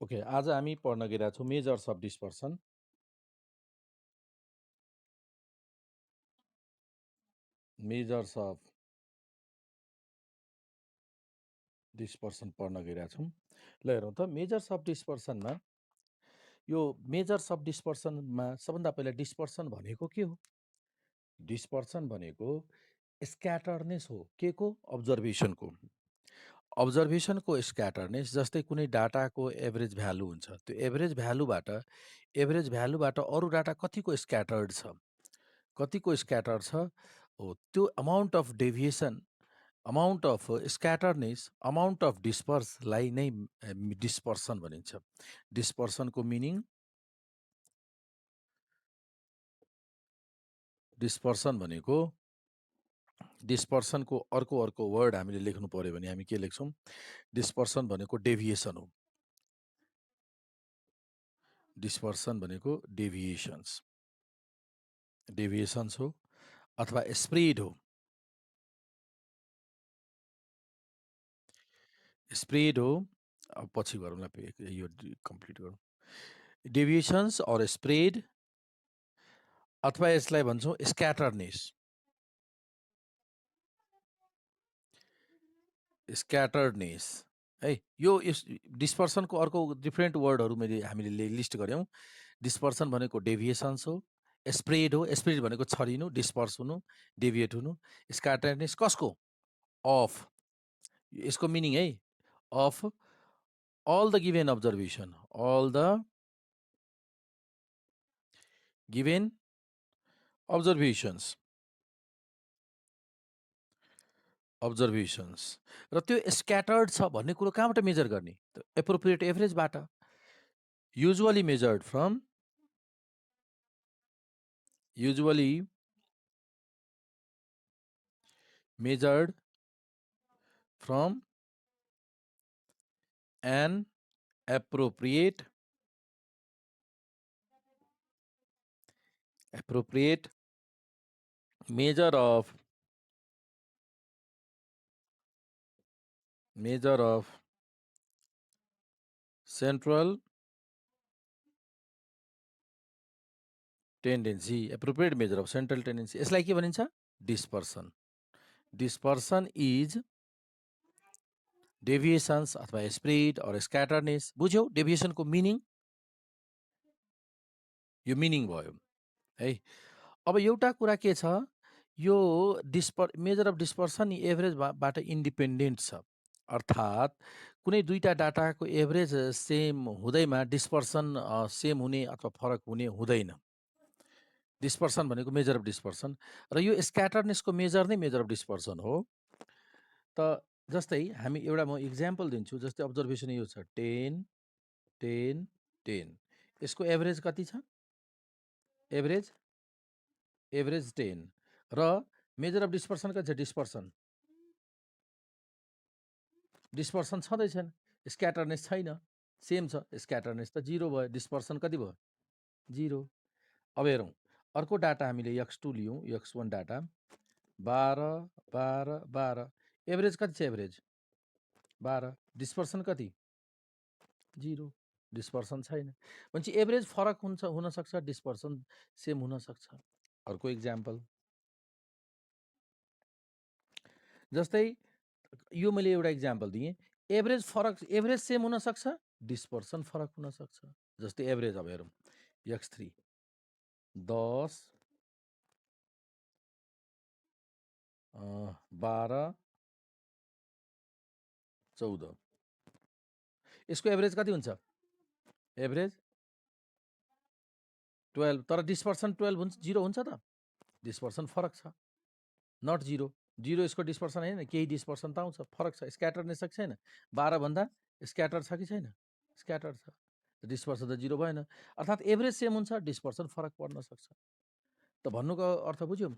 Okay, आज हामी पढ्न गइरहेको छौँ measures of dispersion. Measures of dispersion पढ्न गइरहेको छौँ। ल हेरौँ त, मेजर्स अफ डिस्पर्सनमा यो मेजर्स अफ डिस्पर्सनमा सबभन्दा पहिला डिस्पर्सन भनेको के हो? डिस्पर्सन भनेको स्क्याटरनेस हो। के को? अब्जर्भेसनको। अब्जर्भेसनको स्क्याटरनेस, जस्तै कुनै डाटाको एभरेज भ्यालु हुन्छ, त्यो एभरेज भ्यालुबाट अरू डाटा कतिको स्क्याटर्ड छ, हो त्यो amount of deviation, amount of scatterness, amount of डिस्पर्सलाई नै डिस्पर्सन भनिन्छ। डिस्पर्सनको मिनिङ, डिस्पर्सन भनेको, डिस्पर्सनको अर्को वर्ड हामीले लेख्नु पर्यो भने हामी के लेख्छौँ? डिस्पर्सन भनेको डेभिएसन हो। डिस्पर्सन भनेको डेभिएसन्स हो अथवा स्प्रेड हो। स्प्रेड हो, अब पछि गरौँला, यो कम्प्लिट गरौँ। डेभिएसन्स अर स्प्रेड, अथवा यसलाई भन्छौँ स्क्याटरनेस। स्क्याटर्डनेस है, यो डिस्पर्सनको अर्को डिफ्रेन्ट वर्डहरू हामीले लिस्ट गऱ्यौँ। डिस्पर्सन भनेको डेभिएसन्स हो, स्प्रेड हो, स्प्रेड भनेको छरिनु, डिस्पर्स हुनु, डेभिएट हुनु। स्क्याटर्डनेस कसको? अफ, यसको मिनिङ है, of all the given observation, all the given observations, र त्यो स्क्याटर्ड छ भन्ने कुरो कहाँबाट मेजर गर्ने? एप्रोप्रिएट एभरेजबाट, usually measured from an appropriate measure of central tendency, appropriate measure of central tendency, यसलाई के भनिन्छ? डिस्पर्सन। डिस्पर्सन इज डेभिएसन्स अथवा स्प्रेड अर स्क्याटरनेस। बुझ्यौ डेभिएसनको मिनिङ? यो मिनिङ भयो है। अब एउटा कुरा के छ, यो मेजर अफ डिस्पर्सन एभरेजबाट इन्डिपेन्डेन्ट छ, अर्थात् कुनै दुईटा डाटाको एभरेज सेम हुँदैमा डिस्पर्सन सेम हुने अथवा फरक हुने हुँदैन। डिस्पर्सन भनेको मेजर अफ डिस्पर्सन, र यो स्क्याटरनेसको मेजर नै मेजर अफ डिस्पर्सन हो। त जस्तै हामी एउटा म इक्जाम्पल दिन्छु, जस्तै अब्जर्भेसन यो छ 10 10 10, यसको एभरेज कति छ? एभरेज 10, र मेजर अफ डिस्पर्सन कति छ? डिस्पर्सन छँदै छैन, स्क्याटरनेस छैन, सेम छ। स्क्याटरनेस त 0 भयो, डिस्पर्सन कति भयो? 0। अब हेरौँ, अर्को डाटा हामीले x2 लियौँ, x1 डाटा 12 12 12, एभरेज कति छ? एभरेज 12, डिस्पर्सन कति? 0, डिस्पर्सन छैन। भनेपछि एभरेज फरक हुनसक्छ, डिस्पर्सन सेम हुनसक्छ। अर्को इक्जाम्पल, जस्तै यो मैले एउटा इक्जाम्पल दिएँ, एभरेज सेम हुनसक्छ, डिस्पर्सन फरक हुनसक्छ। जस्तै एभरेज, अब हेरौँ, x3 10 12 14, यसको एभरेज कति हुन्छ? एभरेज 12, तर डिस्पर्सन 12 हुन्छ, 0 हुन्छ त? डिस्पर्सन फरक छ, नट 0। 0 यसको डिस्पर्सन होइन, केही डिस्पर्सन त आउँछ, फरक छ। स्क्याटरनेस छ कि छैन? 12 भन्दा स्क्याटर छ कि छैन? स्क्याटर छ, डिस्पर्सन त 0 भएन। अर्थात् एभरेज सेम हुन्छ, डिस्पर्सन फरक पर्न सक्छ। त भन्नुको अर्थ बुझ्यौ,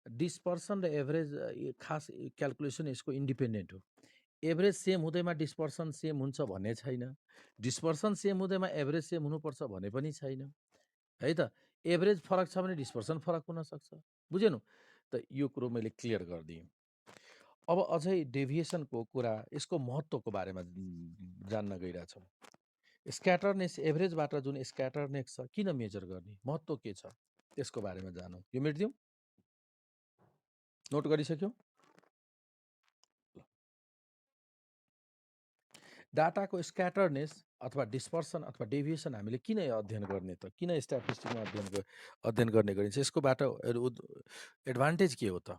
डिस्पर्सन र एभरेज खास क्यालकुलेसन यसको इन्डिपेन्डेन्ट हो। एभरेज सेम हुँदैमा डिस्पर्सन सेम हुन्छ भन्ने छैन, डिस्पर्सन सेम हुँदैमा एभरेज सेम हुनुपर्छ भन्ने पनि छैन है त। एभरेज फरक छ भने डिस्पर्सन फरक हुनसक्छ, बुझेनु? त यो कुरो मैले क्लियर गरिदिएँ। अब अझै डेभिएसनको कुरा, यसको महत्त्वको बारेमा जान्न गइरहेछौँ। स्क्याटरनेस एभरेजबाट जुन स्क्याटरनेस छ किन मेजर गर्ने, महत्त्व के छ, त्यसको बारेमा जानौँ। यो मेटिदिउँ, नोट गरिसक्यौ। डाटाको स्क्याटरनेस अथवा डिस्पर्सन अथवा डेभिएसन हामीले किन अध्ययन गर्ने त, किन स्ट्याटिस्टिक्समा अध्ययन गर्ने गरिन्छ, यसकोबाट एडभान्टेज के हो त,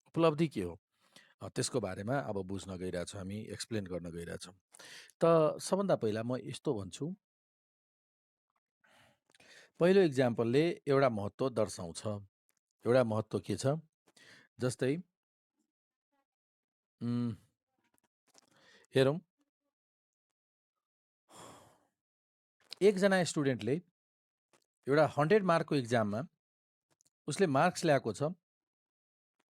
उपलब्धि के हो, त्यसको बारेमा अब बुझ्न गइरहेछौँ, हामी एक्सप्लेन गर्न गइरहेछौँ। त सबभन्दा पहिला म यस्तो भन्छु, पहिलो इक्जाम्पलले एउटा महत्त्व दर्शाउँछ। एउटा महत्त्व के छ, जस्तै हेरौँ, एकजना स्टुडेन्टले एउटा 100 मार्कको इक्जाममा उसले मार्क्स ल्याएको छ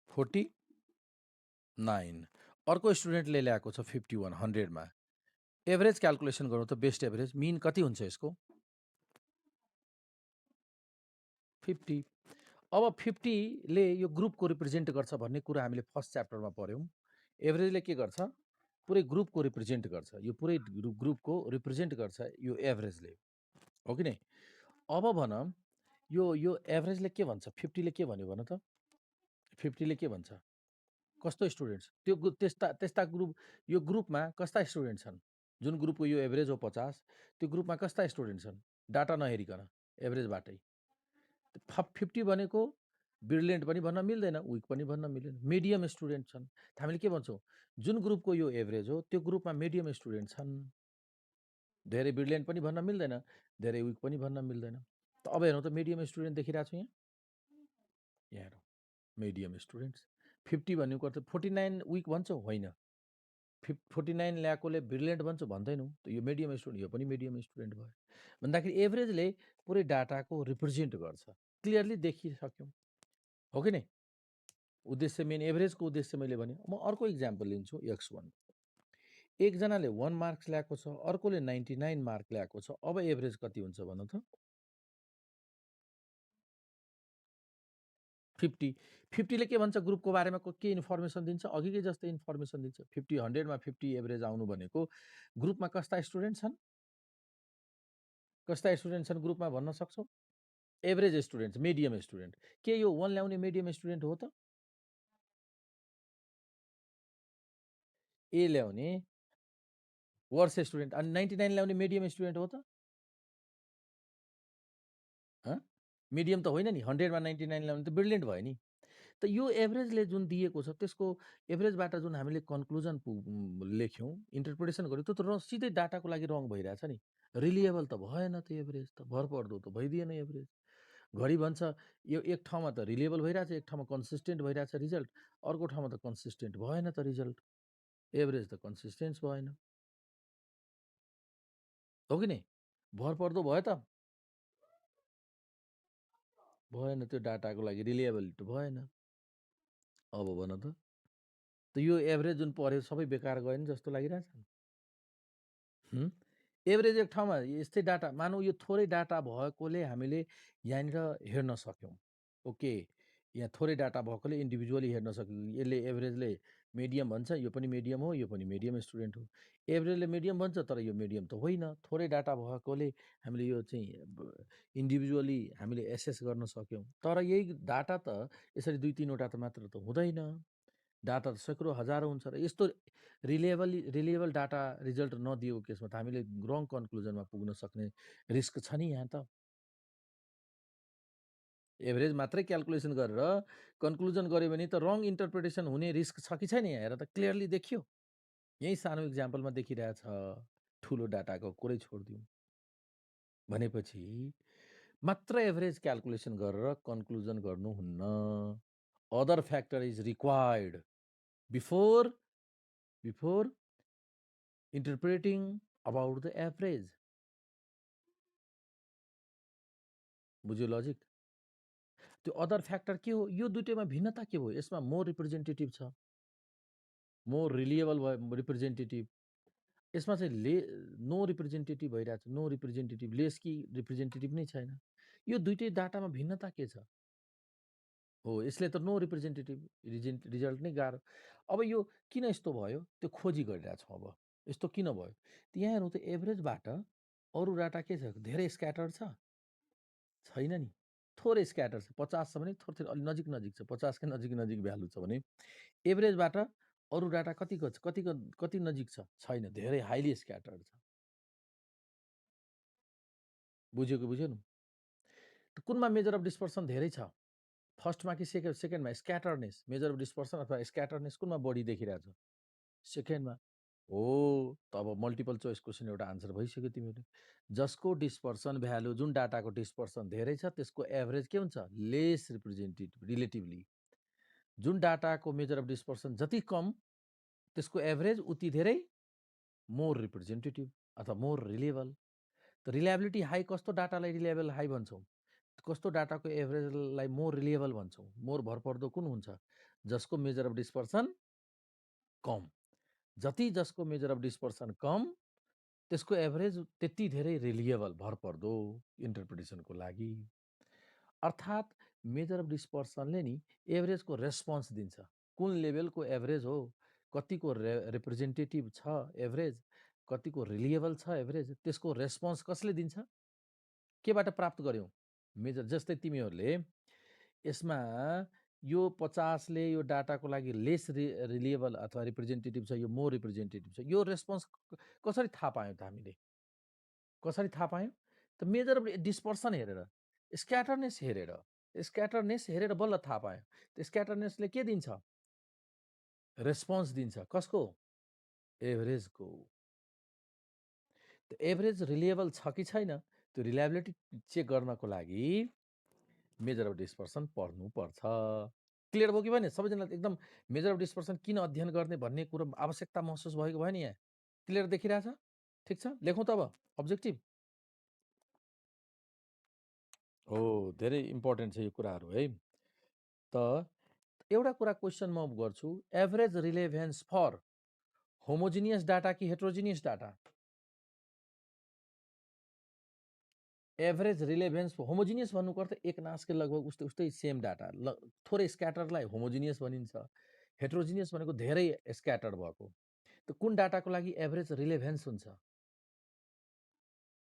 49, अर्को स्टुडेन्टले ल्याएको छ 51 100मा। एभरेज क्यालकुलेसन गरौँ त, बेस्ट एभरेज मिन कति हुन्छ यसको, 50। अब 50ले यो ग्रुपको रिप्रेजेन्ट गर्छ भन्ने कुरा हामीले फर्स्ट च्याप्टरमा पढ्यौँ। एभरेजले के गर्छ, पुरै ग्रुपको रिप्रेजेन्ट गर्छ, यो पुरै ग्रुपको रिप्रेजेन्ट गर्छ यो एभरेजले, हो कि नै। अब भन यो एभरेजले के भन्छ, 50ले के भन्यो भन त, 50ले के भन्छ, कस्तो स्टुडेन्ट्स, त्यो त्यस्ता ग्रुप, यो ग्रुपमा कस्ता स्टुडेन्ट छन्, जुन ग्रुपको यो एभरेज हो 50, त्यो ग्रुपमा कस्ता स्टुडेन्ट छन्, डाटा नहेरिकन एभरेजबाटै। 50 भनेको ब्रिलियन्ट पनि भन्न मिल्दैन, विक पनि भन्न मिल्दैन, मिडियम स्टुडेन्ट छन्। हामीले के भन्छौँ, जुन ग्रुपको यो एभरेज हो त्यो ग्रुपमा मिडियम स्टुडेन्ट छन्, धेरै ब्रिलियन्ट पनि भन्न मिल्दैन, धेरै विक पनि भन्न मिल्दैन। त अब हेरौँ त, मिडियम स्टुडेन्ट देखिरहेको छु यहाँ हेरौँ, मिडियम स्टुडेन्ट्स 50 भनेको त 49 विक भन्छौ, होइन, 49 ल्याएकोले ब्रिलियन्ट भन्छौ, भन्दैनौ, त यो मिडियम स्टुडेन्ट, यो पनि मिडियम स्टुडेन्ट भयो। भन्दाखेरि एभरेजले पुरै डाटाको रिप्रेजेन्ट गर्छ, क्लियरली देखिसक्यौँ, हो कि नै। उद्देश्य मेन एभरेजको उद्देश्य मैले भने। म अर्को इक्जाम्पल लिन्छु, X1, एकजनाले 1 मार्क्स ल्याएको छ, अर्कोले 99 मार्क ल्याएको छ। अब एभरेज कति हुन्छ भन त, 50। 50ले के भन्छ, ग्रुपको बारेमा के इन्फर्मेसन दिन्छ, अघिकै जस्तै इन्फर्मेसन दिन्छ। 50 100मा 50 एभरेज आउनु भनेको ग्रुपमा कस्ता स्टुडेन्ट छन्, कस्ता स्टुडेन्ट छन् ग्रुपमा भन्न सक्छौ, एभरेज स्टुडेन्ट, मिडियम स्टुडेन्ट। के यो 1 ल्याउने मिडियम स्टुडेन्ट हो त, ए ल्याउने वर्स स्टुडेन्ट, अनि 99 ल्याउने मिडियम स्टुडेन्ट हो त, मिडियम त होइन नि, 100मा 99 ल्याउने त ब्रिलियन्ट भयो नि। त यो एभरेजले जुन दिएको छ, त्यसको एभरेजबाट जुन हामीले कन्क्लुजन लेख्यौँ, इन्टरप्रिटेसन गऱ्यौँ, त्यो त सिधै डाटाको लागि रङ भइरहेछ नि, रिलिएबल त भएन त एभरेज, त भरपर्दो त भइदिएन एभरेज। घरि भन्छ यो एक ठाउँमा त रिलिएबल भइरहेछ, एक ठाउँमा कन्सिस्टेन्ट भइरहेछ रिजल्ट, अर्को ठाउँमा त कन्सिस्टेन्ट भएन त रिजल्ट, एभरेज त कन्सिस्टेन्स भएन, हो कि नै, भरपर्दो भयो त भएन, त्यो डाटाको लागि रिलिएबिलिटी भएन। अब भन त यो एभरेज जुन पढ्यो सबै बेकार गयो नि जस्तो लागिरहेछ। एभरेज एक ठाउँमा यस्तै डाटा, मानौँ यो थोरै डाटा भएकोले हामीले यहाँनिर हेर्न सक्यौँ, ओके, यहाँ थोरै डाटा भएकोले इन्डिभिजुअली हेर्न सक्यौँ, यसले एभरेजले मिडियम भन्छ, यो पनि मिडियम हो, यो पनि मिडियम स्टुडेन्ट हो। एभरेजले मिडियम भन्छ, तर यो मिडियम त होइन, थोरै डाटा भएकोले हामीले यो चाहिँ इन्डिभिजुअली हामीले एसेस गर्न सक्यौँ। तर यही डाटा त यसरी 2-3वटा त मात्र त हुँदैन, डाटा त सैकडौँ हजारौँ हुन्छ, र यस्तो रिलिएबल डाटा रिजल्ट नदिएको केसमा त हामीले रङ कन्क्लुजनमा पुग्न सक्ने रिस्क छ नि यहाँ त। एभरेज मात्रै क्यालकुलेसन गरेर कन्क्लुजन गऱ्यो भने त रङ इन्टरप्रिटेसन हुने रिस्क छ कि छैन, यहाँ हेर त क्लियरली देखियो, यही सानो इक्जाम्पलमा देखिरहेछ, ठुलो डाटाको कुरै छोडिदिउँ भनेपछि मात्र एभरेज क्यालकुलेसन गरेर कन्क्लुजन गर्नुहुन्न, other factor is required before interpreting about the average। बुझ्यो लजिक। त्यो अदर फ्याक्टर के हो, यो दुईटैमा भिन्नता के हो, यसमा मोर रिप्रेजेन्टेटिभ छ, मोर रिलिएबल भयो रिप्रेजेन्टेटिभ, यसमा चाहिँ नो रिप्रेजेन्टेटिभ भइरहेछ, नो रिप्रेजेन्टेटिभ, लेस कि रिप्रेजेन्टेटिभ नै छैन। यो दुईटै डाटामा भिन्नता के छ, हो यसले त नो रिप्रेजेन्टेटिभ रिजल्ट नै गाह्रो। अब यो किन यस्तो भयो, त्यो खोजी गरिरहेछौँ। अब यस्तो किन भयो, यहाँ हेरौँ त एभरेजबाट अरू डाटा के छ धेरै स्क्याटर्ड छैन नि, थोरै स्क्याटर छ। 50 छ भने थोरै अलि नजिक नजिक छ, 50 कै नजिक नजिक भ्यालु छ भने एभरेजबाट अरू डाटा कति नजिक छ? छैन, धेरै हाइली स्क्याटर्ड छ। बुझ्यो नि? कुनमा मेजर अफ डिस्पर्सन धेरै छ? फर्स्टमा कि सेकेन्डमा? स्क्याटरनेस, मेजर अफ डिस्पर्सन अथवा स्क्याटरनेस कुनमा बढी देखिरहेको छ? सेकेन्डमा हो। त अब मल्टिपल चोइस क्वेसन एउटा आन्सर भइसक्यो तिमीहरू। जसको डिस्पर्सन भ्यालु, जुन डाटाको डिस्पर्सन धेरै छ त्यसको एभरेज के हुन्छ? Lace representative relatively. जुन डाटाको मेजर अफ डिस्पर्सन जति कम त्यसको एभरेज उति धेरै मोर रिप्रेजेन्टेटिभ अथवा मोर रिलेबल। त रिलायबिलिटी हाई कस्तो डाटालाई रिलायबल हाई भन्छौँ? कस्तो डाटाको एभरेजलाई मोर रिलेबल भन्छौँ? मोर भरपर्दो कुन हुन्छ? जसको मेजर अफ डिस्पर्सन कम। जति जसको मेजर अफ डिस्पर्सन कम त्यसको एभरेज त्यति धेरै रिलिएबल भरपर्दो इन्टरप्रिटेसनको लागि। अर्थात् मेजर अफ डिस्पर्सनले नि एभरेजको रेस्पोन्स दिन्छ। कुन लेभलको एभरेज हो, कतिको रिप्रेजेन्टेटिभ छ एभरेज, कतिको रिलिएबल छ एभरेज, त्यसको रेस्पोन्स कसले दिन्छ? केबाट प्राप्त गर्यौँ? मेजर। जस्तै तिमीहरूले यसमा यो 50 ले यो डाटाको लागि लेस रिलिएबल अथवा रिप्रेजेन्टेटिभ छ, यो मोर रिप्रेजेन्टेटिभ छ, यो रेस्पोन्स कसरी थाहा पायौँ त हामीले? कसरी थाहा पायौँ? त मेजर अफ डिस्पर्सन हेरेर, स्क्याटरनेस हेरेर बल्ल थाहा पायौँ। त स्क्याटरनेसले के दिन्छ? रेस्पोन्स दिन्छ। कसको? एभरेजको। त एभरेज रिलिएबल छ कि छैन त्यो रिलायबिलिटी चेक गर्नको लागि मेजर अफ डिस्पर्सन पढ्नुपर्छ। क्लियर भयो कि भएन? सबैजना एकदम मेजर अफ डिस्पर्सन किन अध्ययन गर्ने भन्ने कुरो आवश्यकता महसुस भएको भयो नि? यहाँ क्लियर देखिरहेछ? ठिक छ, लेखौँ त अब अब्जेक्टिभ। हो, धेरै इम्पोर्टेन्ट छ यो कुराहरू है। त एउटा कुरा क्वेसन म गर्छु, average relevance for homogeneous data कि heterogeneous data? Average relevance homogeneous भन्नुको अर्थ एक नासकै लगभग उस्तै सेम डाटा, थोरै स्क्याटरलाई होमोजिनियस भनिन्छ। हेट्रोजिनियस भनेको धेरै स्क्याटर भएको। त कुन डाटाको लागि एभरेज रिलेभेन्स हुन्छ?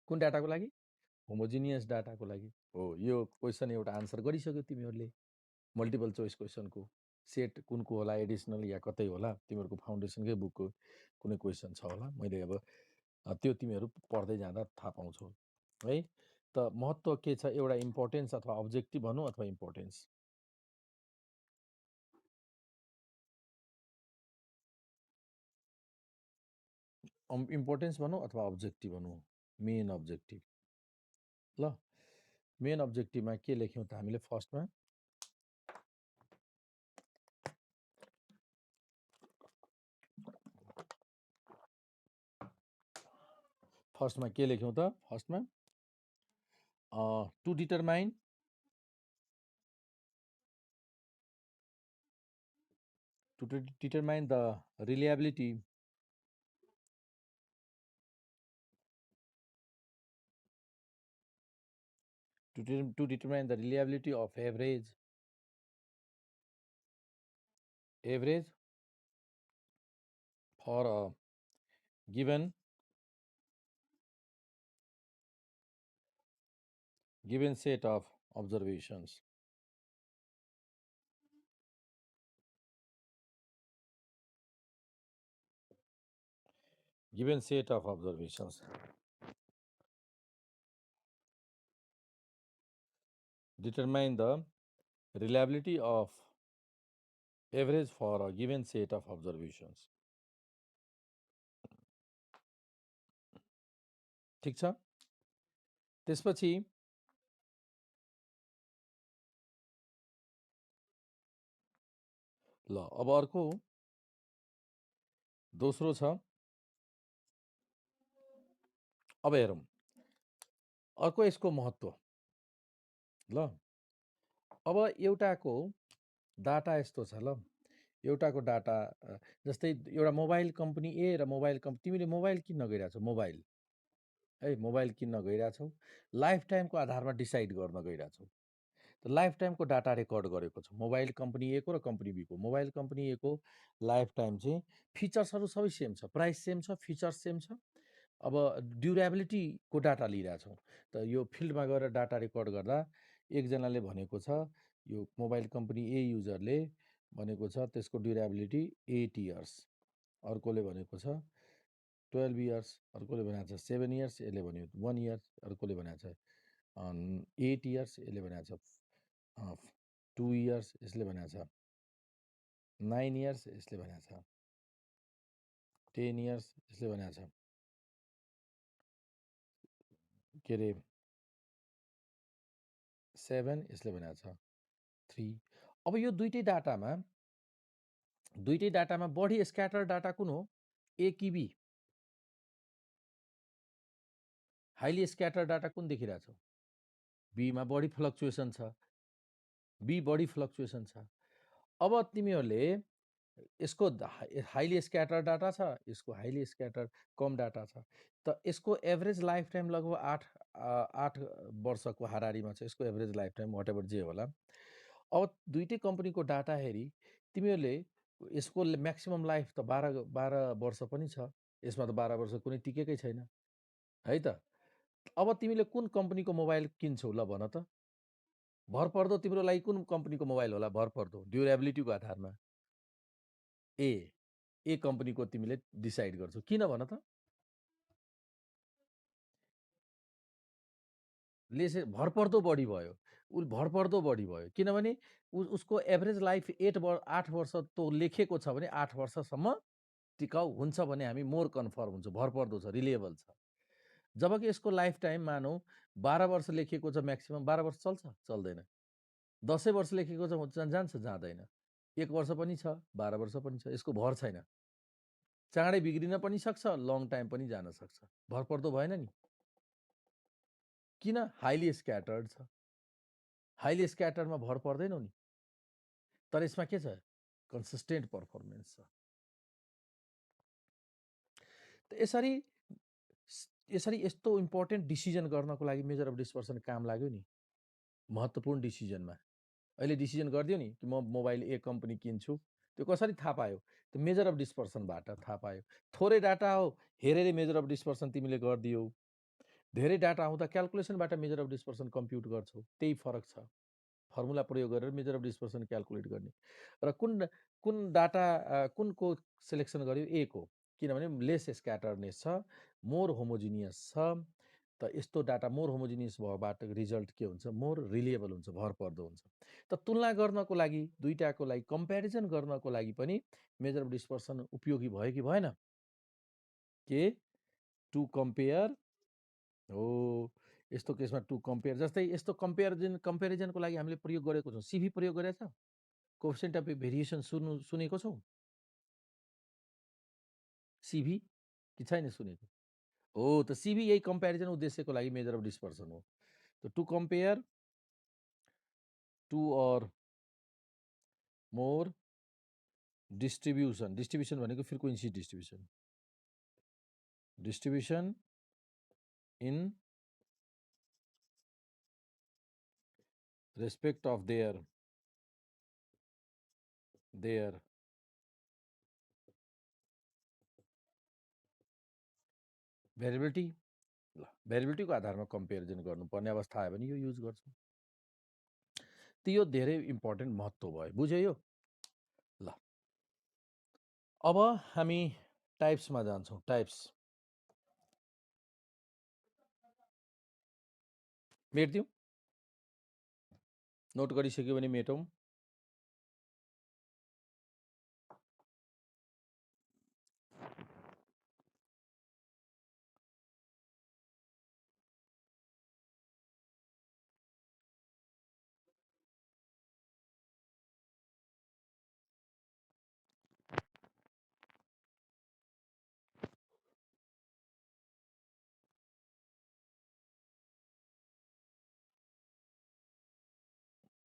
कुन डाटाको लागि? होमोजिनियस डाटाको लागि हो। यो क्वेसन एउटा आन्सर गरिसक्यो तिमीहरूले। मल्टिपल चोइस क्वेसनको सेट कुनको होला, एडिसनल या कतै होला, तिमीहरूको फाउन्डेसनकै बुकको कुनै क्वेसन छ होला। मैले अब त्यो तिमीहरू पढ्दै जाँदा थाहा पाउँछौ है। त महत्त्व के छ? एउटा इम्पोर्टेन्स अथवा अब्जेक्टिभ भनौँ अथवा इम्पोर्टेन्स? इम्पोर्टेन्स भनौँ अथवा अब्जेक्टिभ भनौँ? Main objective. ल, मेन अब्जेक्टिभमा के लेख्यौँ त हामीले? फर्स्टमा के लेख्यौँ त? फर्स्टमा to determine the reliability to determine the reliability of average for a given set of observations. Given set of observations. Determine the reliability of average for a given set of observations. ठिक छ? त्यसपछि ल, अब अर्को दोस्रो छ। अब हेरौँ अर्को यसको महत्त्व। ल, अब एउटाको डाटा यस्तो छ। ल, एउटाको डाटा जस्तै एउटा मोबाइल कम्पनी ए र मोबाइल कम्पनी, तिमीले मोबाइल किन्न गइरहेछौ, मोबाइल है, मोबाइल किन्न गइरहेछौ, लाइफ टाइमको आधारमा डिसाइड गर्न गइरहेछौ। त लाइफ टाइमको डाटा रेकर्ड गरेको छ मोबाइल कम्पनी ए को र कम्पनी बी को। मोबाइल कम्पनी ए को लाइफ टाइम चाहिँ फिचर्सहरू सबै सेम छ, प्राइस सेम छ, फिचर्स सेम छ, अब ड्युरेबिलिटीको डाटा लिइरहेछौँ त यो फिल्डमा गएर डाटा रेकर्ड गर्दा एकजनाले भनेको छ यो मोबाइल कम्पनी ए युजरले भनेको छ त्यसको ड्युरेबिलिटी 8 इयर्स, अर्कोले भनेको छ 12 इयर्स, अर्कोले भनेको छ 7 इयर्स, यसले भन्यो 1 इयर, अर्कोले भनेको छ 8 इयर्स, यसले भनेको छ 2 इयर्स, यसले भनेको छ 9 इयर्स, यसले भनेको छ 10 इयर्स, यसले भनेको छ के अरे 7, यसले भनेको छ 3। अब यो दुइटै डाटामा बढी स्क्याटर डाटा कुन हो? ए कि बी? हाइली स्क्याटर डाटा कुन देखिरहेछौ? बीमा बढी फ्लक्चुएसन छ, बी बढी फ्लक्चुएसन छ। अब तिमीहरूले यसको हाइली स्क्याटर डाटा छ, यसको हाइली स्क्याटर कम डाटा छ, त यसको एभरेज लाइफ टाइम लगभग 8 वर्षको हाराहारीमा छ यसको average lifetime, whatever जे होला। अब दुइटै कम्पनीको डाटा हेरी तिमीहरूले यसको म्याक्सिमम लाइफ त 12 वर्ष पनि छ, यसमा त 12 वर्ष कुनै टिकेकै छैन है त। अब तिमीले कुन कम्पनीको मोबाइल किन्छौ ल भन त? भरपर्दो तिम्रो लागि कुन कम्पनीको मोबाइल होला भरपर्दो ड्युरेबिलिटीको आधारमा? ए कम्पनीको तिमीले डिसाइड गर्छौ, किन भन त? भरपर्दो बढी भयो, भरपर्दो बढी भयो, किनभने उसको एभरेज लाइफ 8 वर्ष त लेखेको छ भने 8 वर्षसम्म टिकाउ हुन्छ भने हामी मोर कन्फर्म हुन्छ, भरपर्दो छ, रिलेबल छ। जबकि यसको लाइफ टाइम मानौ 12 वर्ष लेखिएको छ, म्याक्सिमम 12 वर्ष चल्छ, चल्दैन। 10 वर्ष लेखेको छ, जान्छ, जाँदैन। 1 वर्ष पनि छ, 12 वर्ष पनि छ, यसको भर छैन। चाँडै बिग्रिन पनि सक्छ, लङ टाइम पनि जान सक्छ, भरपर्दो भएन नि। किन? हाइली स्क्याटर्ड छ। हाइली स्क्याटरमा भर पर्दैनौ नि, तर यसमा के छ? कन्सिस्टेन्ट पर्फर्मेन्स छ। त यसरी यस्तो इम्पोर्टेन्ट डिसिजन गर्नको लागि मेजर अफ डिस्पर्सन काम लाग्यो नि, महत्त्वपूर्ण डिसिजनमा। अहिले डिसिजन गरिदियो नि कि म मोबाइल ए कम्पनी किन्छु, त्यो कसरी थाहा पायो? त्यो मेजर अफ डिस्पर्सनबाट थाहा पायो। थोरै डाटा हो, हेरेर मेजर अफ डिस्पर्सन तिमीले गरिदियौ। धेरै डाटा आउँदा क्यालकुलेसनबाट मेजर अफ डिस्पर्सन कम्प्युट गर्छौ, त्यही फरक छ। फर्मुला प्रयोग गरेर मेजर अफ डिस्पर्सन क्यालकुलेट गर्ने। र कुन डाटा कुनको सेलेक्सन गर्यो? ए को, किनभने लेस स्क्याटरनेस छ, मोर होमोजिनियस छ। त यस्तो डाटा मोर होमोजिनियस भएबाट रिजल्ट के हुन्छ? मोर रिलिएबल हुन्छ, भरपर्दो हुन्छ। त तुलना गर्नको लागि, दुईटाको लागि कम्पेरिजन गर्नको लागि पनि मेजर अफ डिस्पर्सन उपयोगी भयो कि भएन? के? टु कम्पेयर हो। यस्तो केसमा टु कम्पेयर, जस्तै यस्तो कम्पेरिजनको लागि हामीले प्रयोग गरेको छौँ, सिभी प्रयोग गरेको छ, कोएफिसिएन्ट अफ भेरिएसन सुनेको छौँ? सिभी कि छैन सुनेको? हो, त सिभी यही कम्पेरिजन उद्देश्यको लागि मेजर अफ डिस्पर्सन हो। त to compare two or more distribution भनेको frequency distribution in respect of their variability. ल, भेरिएबिलिटीको आधारमा कम्पेरिजन गर्नुपर्ने अवस्था आयो भने यो युज गर्छौँ। त यो धेरै इम्पोर्टेन्ट महत्त्व भयो, बुझ्यो यो? ल, अब हामी टाइप्समा जान्छौँ। टाइप्स मेट्दिउँ, नोट गरिसक्यो भने मेटौँ।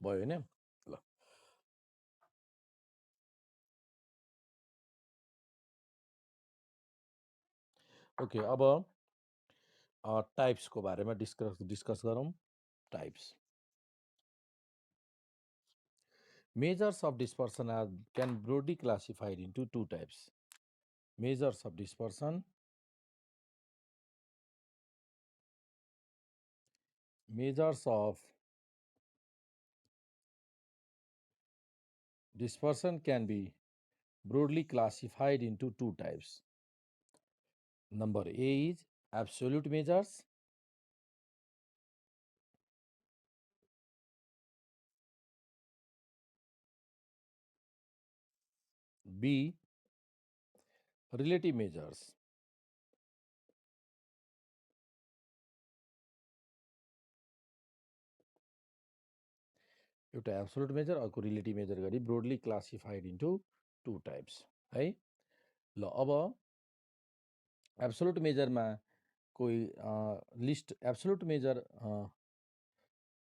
भयो होइन? ल, ओके, अब टाइप्सको बारेमा डिस्कस गरौँ। Types, measures of dispersion can broadly classified into two types. Measures of dispersion measures of dispersion can be broadly classified into two types. Number A is absolute measures. B, relative measures. एउटा absolute major अर्को relative major गरी broadly classified into two types है। ल अब absolute मेजरमा कोही list absolute major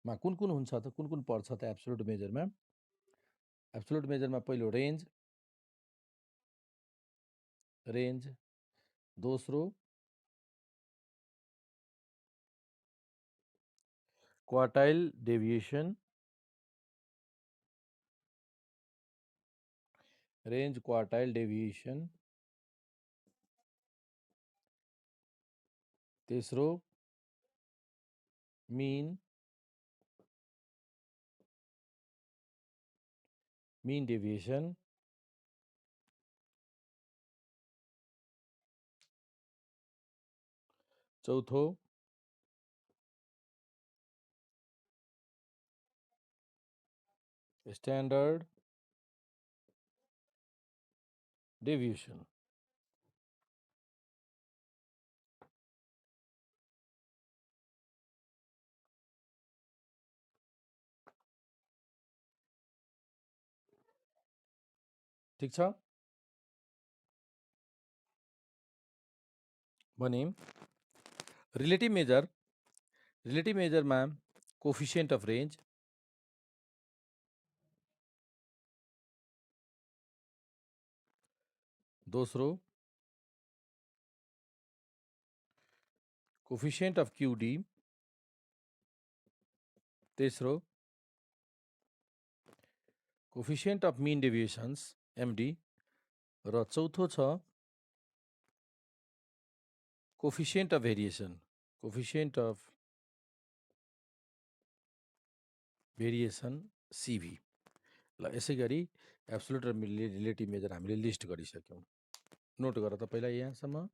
मा कुन कुन हुन्छ त कुन कुन पर्छ त एब्सोल्युट मेजरमा? एब्सोल्युट मेजरमा पहिलो रेन्ज, दोस्रो quartile deviation, range quartile deviation, तेस्रो मीन डेभिएसन, चौथो स्ट्यान्डर्ड डेभिएसन। ठिक छ भने रिलेटिभ मेजरमा कोफिसिएन्ट अफ रेन्ज, दोस्रो कोफिसिएन्ट अफ क्यूडी, तेस्रो कोफिसिएन्ट अफ मिन डेभिएसन्स एमडी र चौथो छ कोफिसिएन्ट अफ भेरिएसन, सिभी। ल यसै गरी एब्सोल्युट र रिलेटिभ मेजर हामीले लिस्ट गरिसक्यौँ। नोट गर त पहिला यहाँसम्म।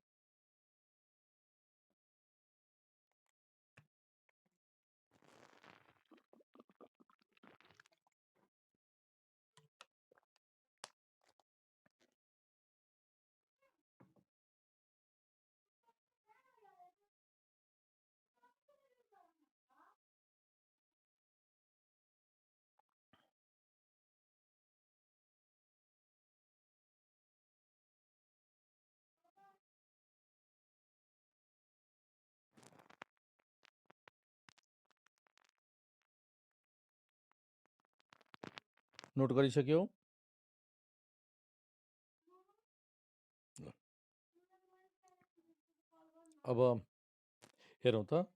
नोट गरिसक्यौ? अब हेरौँ त।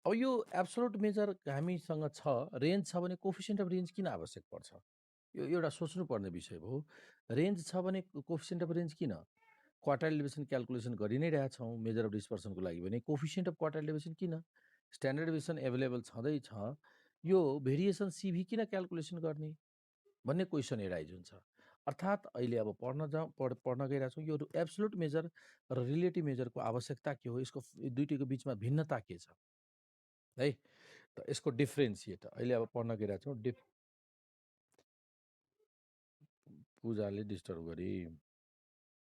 अब यो एब्सोल्युट मेजर हामीसँग छ, रेन्ज छ भने कोफिसिएन्ट अफ रेन्ज किन आवश्यक पर्छ? यो एउटा सोच्नुपर्ने विषय हो। रेन्ज छ भने कोफिसिएन्ट अफ रेन्ज किन? क्वार्टाइल डेभिएसन क्यालकुलेसन गरि नै रहेछौँ मेजर अफ डिस्पर्सनको लागि भने कोफिसिएन्ट अफ क्वार्टाइल डेभिएसन किन? स्ट्यान्डर्ड डेभिएसन एभाइलेबल छँदैछ, यो भेरिएसन सिभी किन क्यालकुलेसन गर्ने भन्ने क्वेसन एराइज हुन्छ। अर्थात् अहिले अब पढ्न गइरहेछौँ यो एब्सोल्युट मेजर र रिलेटिभ मेजरको आवश्यकता के हो, यसको दुईटैको बिचमा भिन्नता के छ है, त यसको डिफ्रेन्सिएट अहिले अब पढ्न गइरहेछौँ। पूजाले डिस्टर्ब गरी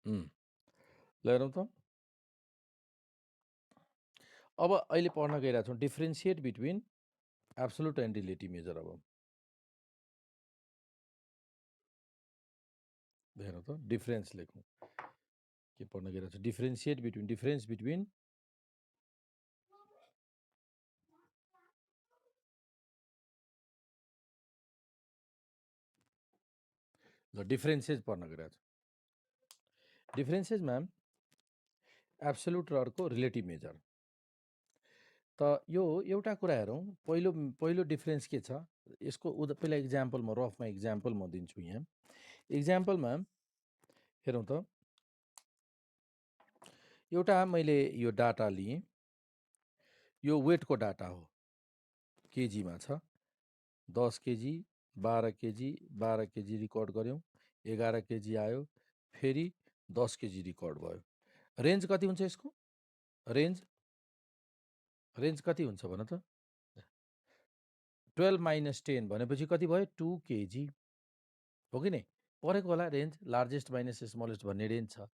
ल हेरौँ त। अब अहिले पढ्न गइरहेछौँ differentiate between absolute and relative measure. अब हेरौँ त, डिफ्रेन्स लेखौँ। के पढ्न गइरहेछौँ? डिफ्रेन्स बिट्विन ल डिफ्रेन्सेस पढ्न गइरहेछौँ। डिफ्रेन्सेसमा एब्सोल्युट र अर्को रिलेटिभ मेजर। त यो एउटा कुरा हेरौँ, पहिलो डिफ्रेन्स के छ यसको पहिला इक्जाम्पल म रफमा इक्जाम्पल म दिन्छु। यहाँ इक्जाम्पलमा हेरौँ त, एउटा मैले यो डाटा लिएँ, यो वेटको डाटा हो केजीमा छ 10 केजी 12 केजी 12 केजी रिकर्ड गऱ्यौँ 11 केजी आयो फेरि 10 केजी रिकर्ड भयो रेन्ज कति हुन्छ यसको रेन्ज रेन्ज कति हुन्छ भन त 12 माइनस 10 भनेपछि कति भयो 2 केजी हो कि नै परेको होला रेन्ज लार्जेस्ट माइनस स्मलेस्ट भन्ने रेन्ज छ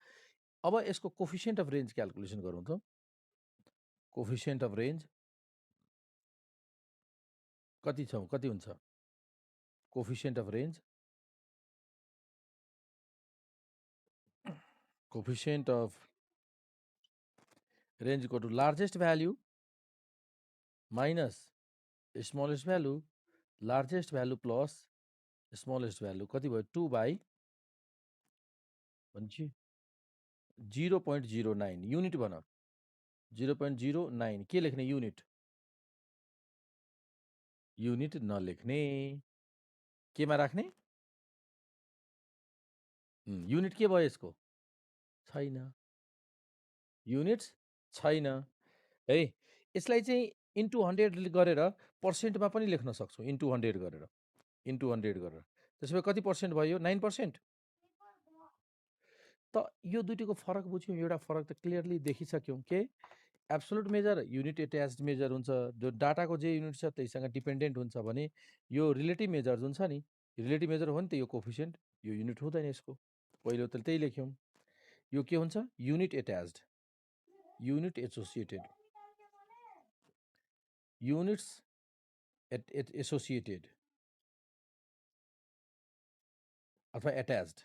अब यसको कोफिसिएन्ट अफ रेन्ज क्याल्कुलेसन गरौँ त कोफिसिएन्ट अफ रेन्ज कति हुन्छ coefficient of range coefficient of range equal to largest value minus smallest value largest value plus smallest value कति भयो 2 बाई भनेपछि 0.09 युनिट भन 0.09 के लेख्ने युनिट नलेख्ने केमा राख्ने युनिट के भयो यसको छैन युनिट्स छैन है यसलाई चाहिँ इन्टु 100 गरेर पर्सेन्टमा पनि लेख्न सक्छौँ इन्टु 100 गरेर त्यसो भए कति पर्सेन्ट भयो 9% त यो दुईटैको फरक बुझ्यौँ एउटा फरक त क्लियरली देखिसक्यौँ के absolute major unit attached major हुन्छ जो डाटाको जे युनिट छ त्यहीसँग डिपेन्डेन्ट हुन्छ भने यो रिलेटिभ मेजर जुन छ नि रिलेटिभ मेजर हो नि त यो कोफिसिएन्ट यो युनिट हुँदैन यसको पहिलो त त्यही लेख्यौँ यो के हुन्छ unit attached unit associated units associated अथवा एट्याच्ड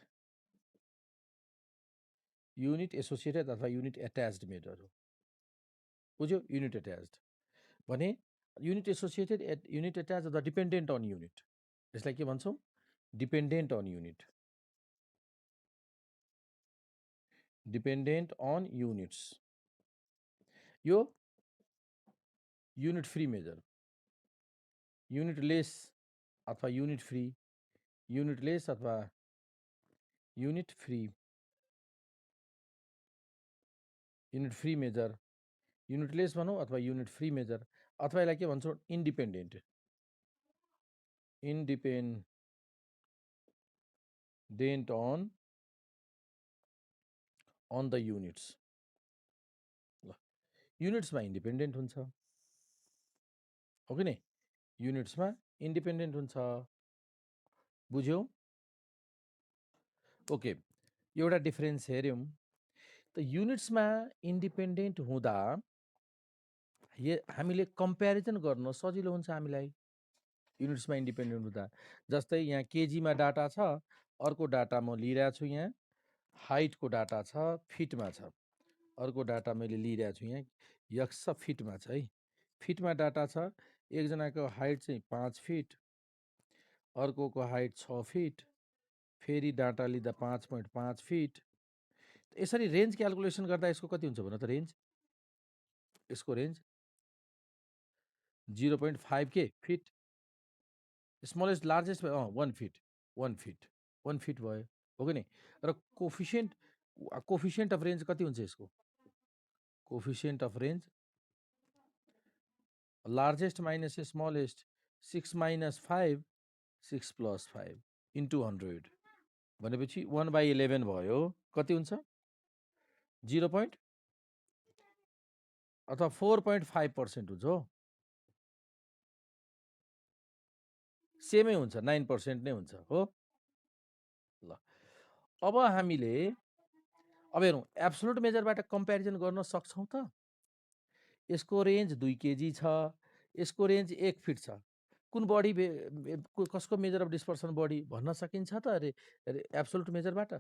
युनिट एसोसिएटेड अथवा युनिट एट्याच्ड मेजर हो बुझ्यो युनिट एट्याच्ड भने युनिट एसोसिएटेड युनिट एट्याच अथवा डिपेन्डेन्ट अन युनिट यसलाई के भन्छौँ dependent on unit dependent on units यो unit free measure unitless अथवा युनिट फ्री युनिट लेस अथवा unit free measure unitless भनौँ अथवा युनिट फ्री मेजर अथवा यसलाई के भन्छौँ इन्डिपेन्डेन्ट अन द युनिट्स ल युनिट्समा इन्डिपेन्डेन्ट हुन्छ हो कि नै युनिट्समा इन्डिपेन्डेन्ट हुन्छ बुझ्यौ ओके एउटा डिफरेन्स हेऱ्यौँ त युनिट्समा इन्डिपेन्डेन्ट हुँदा हामीले कम्पेरिजन गर्न सजिलो हुन्छ हामीलाई युनिट्समा इन्डिपेन्डेन्ट हुँदा जस्तै यहाँ केजीमा डाटा छ अर्को डाटा म लिइरहेको छु यहाँ हाइटको डाटा छ फिटमा छ अर्को डाटा मैले लिइरहेको छु यहाँ यक्स छ फिटमा छ है फिटमा डाटा छ एकजनाको हाइट चाहिँ 5 फिट अर्कोको हाइट 6 फिट फेरि डाटा लिँदा 5.5 फिट यसरी रेन्ज क्याल्कुलेसन गर्दा यसको कति हुन्छ भन त रेन्ज यसको रेन्ज 0.5 के फिट स्मलेस्ट लार्जेस्ट 1 फिट भयो हो कि नै र कोफिसिएन्ट अफ रेन्ज कति हुन्छ यसको coefficient of range largest minus smallest 6 - 5 6 + 5 into 100 भनेपछि 1/11 भयो कति हुन्छ 0. अथवा 4.5% हुन्छ हो सेमै हुन्छ 9% नै हुन्छ हो ल अब हामीले अब हेरौँ एब्सोल्युट मेजरबाट कम्पेरिजन गर्न सक्छौँ त यसको रेन्ज 2 केजी छ यसको रेन्ज 1 फिट छ कुन बढी कसको मेजर अफ डिस्पर्सन बढी भन्न सकिन्छ त अरे एब्सोल्युट मेजरबाट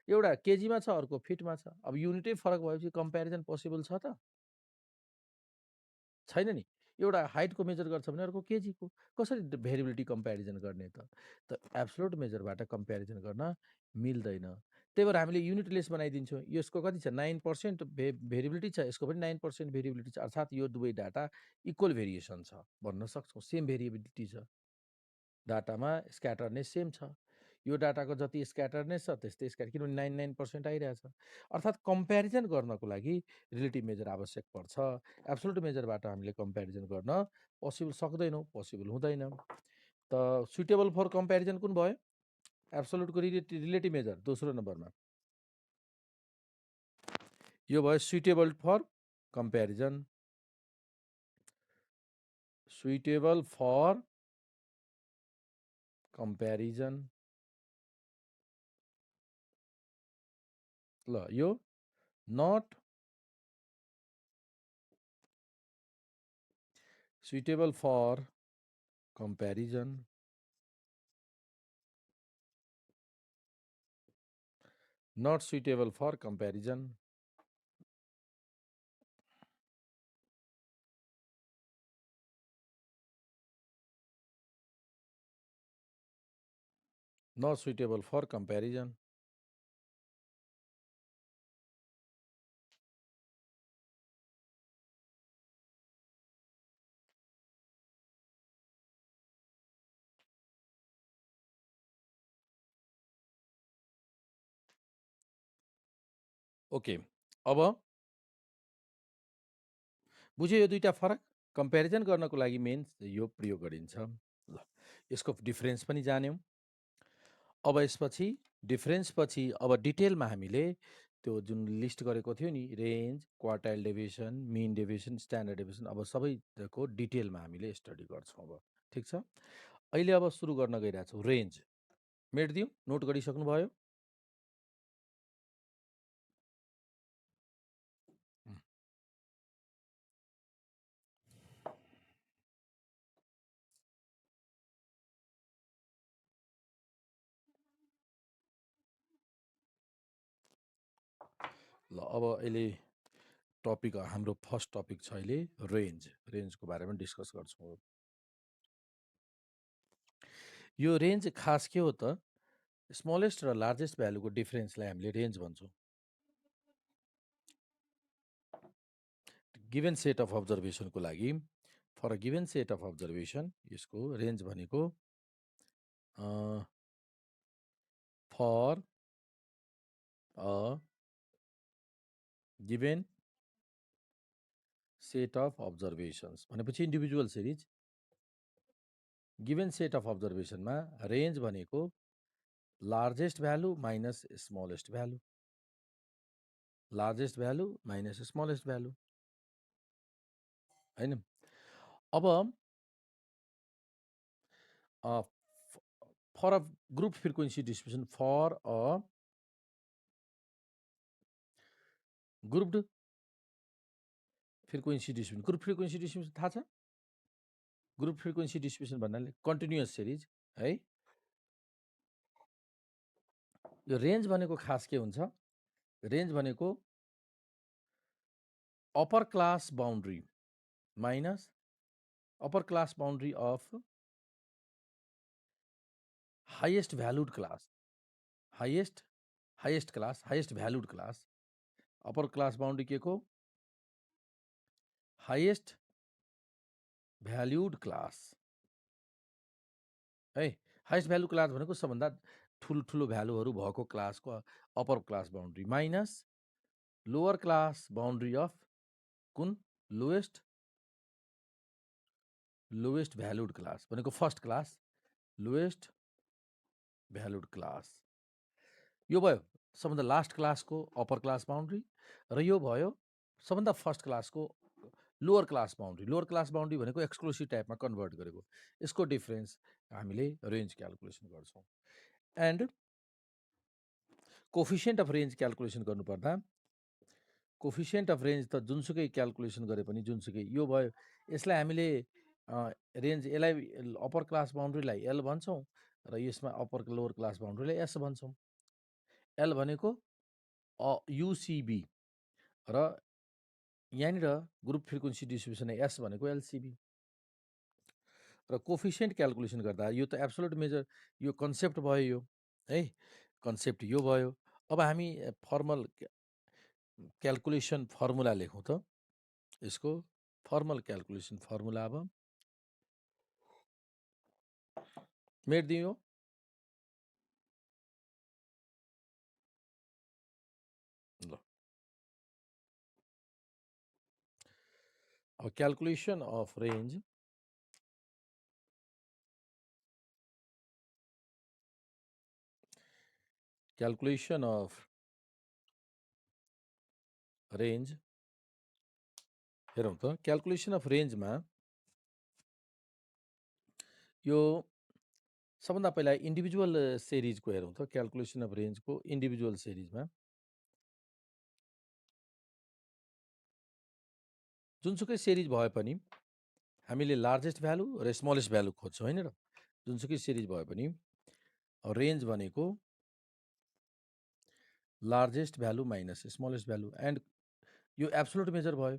एउटा केजीमा छ अर्को फिटमा छ अब युनिटै फरक भएपछि कम्पेरिजन पोसिबल छ त छैन नि एउटा हाइटको मेजर गर्छ भने अर्को केजीको कसरी भेरिएबिलिटी कम्पेरिजन गर्ने त एब्सोल्युट मेजरबाट कम्पेरिजन गर्न मिल्दैन त्यही भएर हामीले युनिट लेस बनाइदिन्छौँ यसको कति छ 9% भेरिएबिलिटी छ यसको पनि 9% भेरिएबिलिटी छ अर्थात् यो दुवै डाटा इक्वल भेरिएसन छ भन्न सक्छौँ सेम भेरिएबिलिटी छ डाटामा स्क्याटरनेस सेम छ यो डाटाको जति स्क्याटरनेस छ त्यस्तै स्क्याटर, किनभने 99% आइरहेछ। अर्थात् कम्पेरिजन गर्नको लागि रिलेटिभ मेजर आवश्यक पर्छ। एब्सोल्युट मेजरबाट हामीले कम्पेरिजन गर्न पोसिबल सक्दैनौँ, पोसिबल हुँदैन। त सुइटेबल फर कम्पेरिजन कुन भयो? एब्सोल्युटको रिलेटिभ मेजर दोस्रो नम्बरमा यो भयो suitable for comparison. Suitable for comparison, ल यो नट suitable for comparison, not suitable for comparison, not suitable for comparison. Okay, अब बुझ्यो यो दुईटा फरक? कम्पेरिजन गर्नको लागि मेन यो प्रयोग गरिन्छ। ल यसको डिफरेन्स पनि जान्यौँ। अब यसपछि डिफरेन्स पछि अब डिटेलमा हामीले त्यो जुन लिस्ट गरेको थियो नि, range, quartile deviation, mean deviation, standard deviation, अब सबैको डिटेलमा हामीले स्टडी गर्छौँ। अब ठिक छ, अहिले अब सुरु गर्न गइरहेछौँ रेन्ज। मेटिदिउँ, नोट गरिसक्नुभयो? ल अब अहिले टपिक हाम्रो फर्स्ट टपिक छ अहिले रेन्ज। रेन्जको बारेमा डिस्कस गर्छौँ। यो रेन्ज खास के हो त? स्मलेस्ट र लार्जेस्ट भ्यालुको डिफरेन्सलाई हामीले रेन्ज भन्छौँ। गिभन सेट अफ अब्जर्भेसनको लागि, for a given set of observation, यसको रेन्ज भनेको for a given set of observations भनेपछि individual series. Given set of अब्जर्भेसनमा रेन्ज भनेको largest value minus smallest value, largest value minus smallest value, हैन? अब for a group frequency distribution, for a grouped frequency distribution, group frequency distribution थाहा छ? Group frequency distribution भन्नाले continuous series है। यो range भनेको खास के हुन्छ? रेन्ज भनेको upper class boundary minus upper class boundary of highest valued class, highest class, highest valued class. Upper class boundary के को? हाइएस्ट भ्याल्युड क्लास है। हाइएस्ट भ्यालु क्लास भनेको सबभन्दा ठुलो भ्यालुहरू भएको क्लासको upper class boundary minus lower class boundary of कुन? Lowest valued class भनेको first class, lowest valued class. यो भयो सबभन्दा लास्ट क्लासको अपर क्लास बाउन्ड्री, र यो भयो सबभन्दा फर्स्ट क्लासको lower class boundary. Lower class boundary भनेको एक्सक्लुसिभ टाइपमा कन्भर्ट गरेको। यसको डिफरेन्स हामीले रेन्ज क्यालकुलेसन गर्छौँ। And coefficient of range calculation गर्नुपर्दा, कोफिसियन्ट अफ रेन्ज त जुनसुकै क्यालकुलेसन गरे पनि जुनसुकै, यो भयो यसलाई हामीले रेन्ज, यसलाई अपर क्लास बाउन्ड्रीलाई एल भन्छौँ र यसमा अपर लोअर क्लास बाउन्ड्रीलाई एस भन्छौँ। एल भनेको युसिबी र यहाँनिर ग्रुप फ्रिक्वेन्सी डिस्ट्रिब्युसन एस भनेको एलसिबी। र कोफिसियन्ट क्यालकुलेसन गर्दा यो त एब्सोल्युट मेजर, यो कन्सेप्ट भयो यो है, कन्सेप्ट यो भयो। अब हामी फर्मल क्यालकुलेसन फर्मुला लेखौँ त। यसको फर्मल क्यालकुलेसन फर्मुला अब मेटिदिउँ। A calculation of range हेरौँ त क्याल्कुलेसन अफ रेन्जमा यो सबभन्दा पहिला इन्डिभिजुअल सिरिजको हेरौँ त क्याल्कुलेसन अफ रेन्जको इन्डिभिजुअल सिरिजमा जुनसुकै सिरिज भए पनि हामीले लार्जेस्ट भ्यालु र स्मलेस्ट भ्यालु खोज्छौँ होइन र जुनसुकै सिरिज भए पनि रेन्ज भनेको largest value minus smallest value and यो एब्सोल्युट मेजर भयो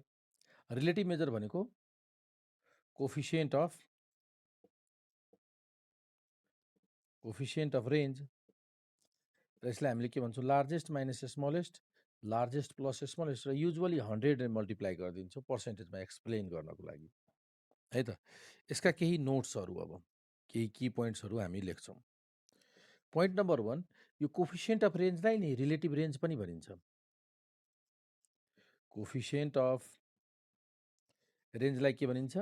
रिलेटिभ मेजर भनेको कोफिसियन्ट अफ रेन्ज र यसलाई हामीले के भन्छौँ largest minus smallest largest plus smallest र युजुअली 100 मल्टिप्लाई गरिदिन्छौँ पर्सेन्टेजमा एक्सप्लेन गर्नको लागि है त यसका केही नोट्सहरू अब केही की पोइन्ट्सहरू हामी लेख्छौँ पोइन्ट नम्बर 1 यो कोफिसियन्ट अफ रेन्जलाई नि रिलेटिभ रेन्ज पनि भनिन्छ कोफिसियन्ट अफ रेन्जलाई के भनिन्छ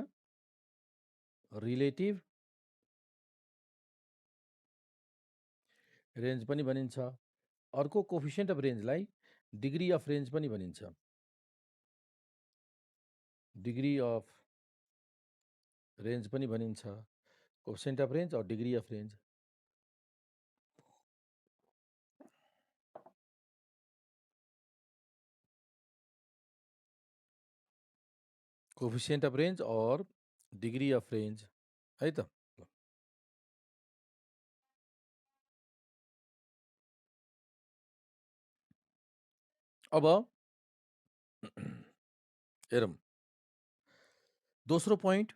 रिलेटिभ रेन्ज पनि भनिन्छ अर्को कोफिसियन्ट अफ रेन्जलाई डिग्री अफ रेन्ज पनि भनिन्छ डिग्री अफ रेन्ज पनि भनिन्छ कोफिसियन्ट अफ रेन्ज और degree of range coefficient of range और डिग्री अफ रेन्ज है त अब हेरौँ दोस्रो पोइन्ट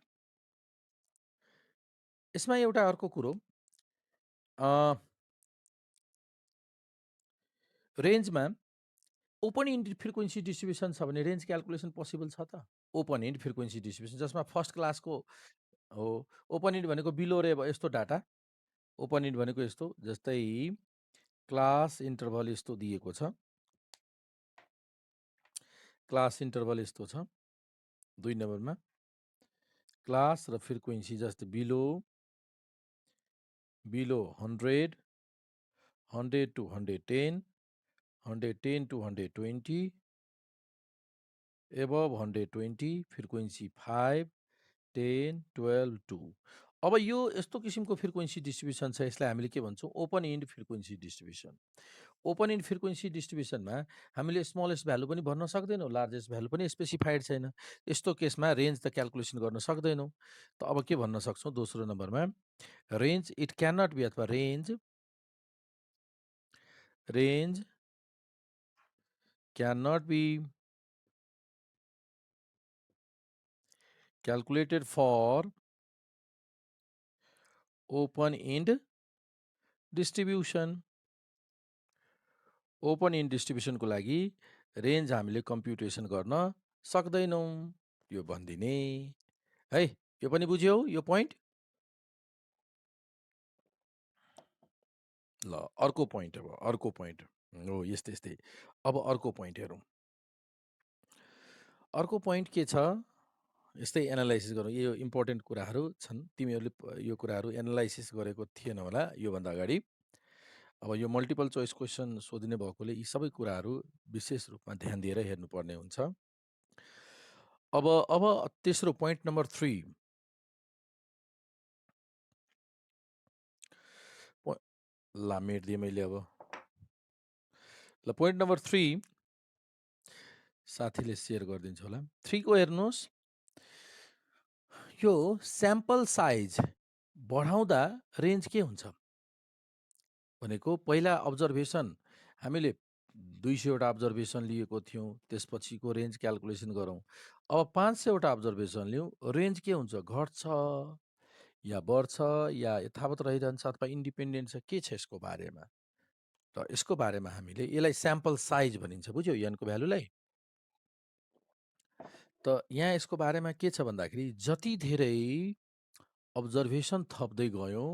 यसमा एउटा अर्को कुरो रेन्जमा ओपन इन्ड फ्रिक्वेन्सी डिस्ट्रिब्युसन छ भने रेन्ज क्याल्कुलेसन पोसिबल छ त ओपन इन्ड फ्रिक्वेन्सी डिस्ट्रिब्युसन जसमा फर्स्ट क्लासको हो ओपन इन्ड भनेको बिलो रे यस्तो डाटा ओपन इन्ड भनेको यस्तो जस्तै क्लास इन्टरभल यस्तो दिएको छ क्लास इन्टरभल यस्तो छ 2 नम्बरमा क्लास र फ्रिक्वेन्सी जस्तै below 100 100 to 110 110 to 120 above 120 frequency 5 10 12 2 अब यो यस्तो किसिमको फ्रिक्वेन्सी डिस्ट्रिब्युसन छ यसलाई हामीले के भन्छौँ open end frequency distribution open end frequency डिस्ट्रिब्युसनमा हामीले स्मलेस्ट भ्यालु पनि भन्न सक्दैनौँ लार्जेस्ट भ्यालु पनि स्पेसिफाइड छैन यस्तो केसमा रेन्ज त क्याल्कुलेसन गर्न सक्दैनौँ त अब के भन्न सक्छौँ दोस्रो नम्बरमा range it can not be अथवा range cannot be calculated for open end distribution open end डिस्ट्रिब्युसनको लागि रेन्ज हामीले कम्प्युटेसन गर्न सक्दैनौँ यो भनिदिने है यो पनि बुझ्यौ यो पोइन्ट ल अर्को पोइन्ट अब अर्को पोइन्ट हो यस्तै अब अर्को पोइन्ट हेरौँ अर्को पोइन्ट के छ यस्तै एनालाइसिस गरौँ यो इम्पोर्टेन्ट कुराहरू छन् तिमीहरूले यो कुराहरू एनालाइसिस गरेको थिएन होला योभन्दा अगाडि अब यो मल्टिपल चोइस क्वेसन सोधिने भएकोले यी सबै कुराहरू विशेष रूपमा ध्यान दिएर हेर्नुपर्ने हुन्छ अब तेस्रो पोइन्ट नम्बर 3 ला मेट्दिएँ मैले अब ल पोइन्ट नम्बर 3 साथीले सेयर गरिदिन्छ होला 3 को हेर्नुहोस् यो स्याम्पल साइज बढाउँदा रेन्ज के हुन्छ भनेको पहिला अब्जर्भेसन हामीले 200 वटा अब्जर्भेसन लिएको थियौँ त्यसपछिको रेन्ज क्याल्कुलेसन गरौँ अब 500 वटा अब्जर्भेसन लियौँ रेन्ज के हुन्छ घट्छ या बढ्छ या यथावत रहिरहन्छ अथवा इन्डिपेन्डेन्ट छ के छ यसको बारेमा त यसको बारेमा हामीले यसलाई स्याम्पल साइज भनिन्छ बुझ्यौ एनको भ्यालुलाई त यहाँ यसको बारेमा के छ भन्दाखेरि जति धेरै अब्जर्भेसन थप्दै गयौँ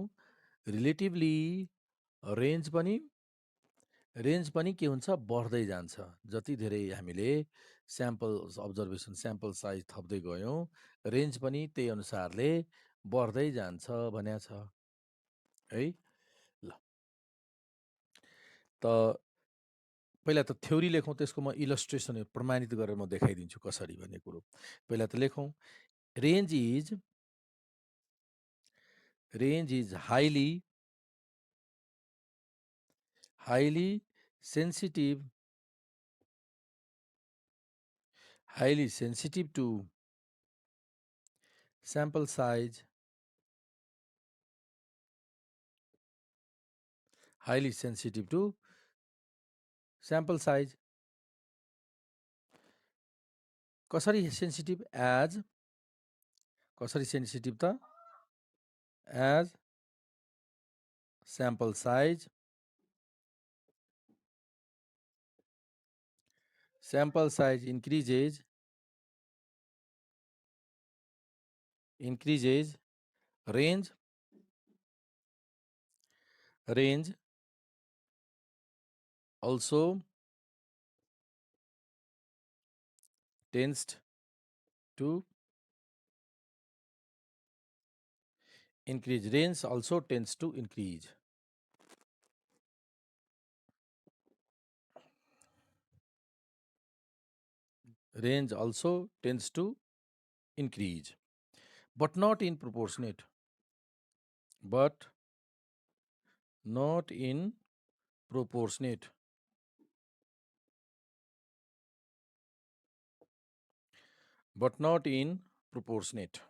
रिलेटिभली रेन्ज पनि रेन्ज पनि के हुन्छ बढ्दै जान्छ जति धेरै हामीले स्याम्पल अब्जर्भेसन स्याम्पल साइज थप्दै गयौँ रेन्ज पनि त्यही अनुसारले बढ्दै जान्छ भनेको छ है ल त पहिला त थ्योरी लेखौँ त्यसको म इलस्ट्रेसन प्रमाणित गरेर म देखाइदिन्छु कसरी भन्ने कुरो पहिला त लेखौँ range is highly sensitive to sample size, highly sensitive to sample size. कसरी सेन्सिटिभ एज कसरी सेन्सिटिभ त as sample size increases range also tends to increase. Range also tends to increase. Range also tends to increase, but not in proportionate. But not in proportionate. But not in proportionate.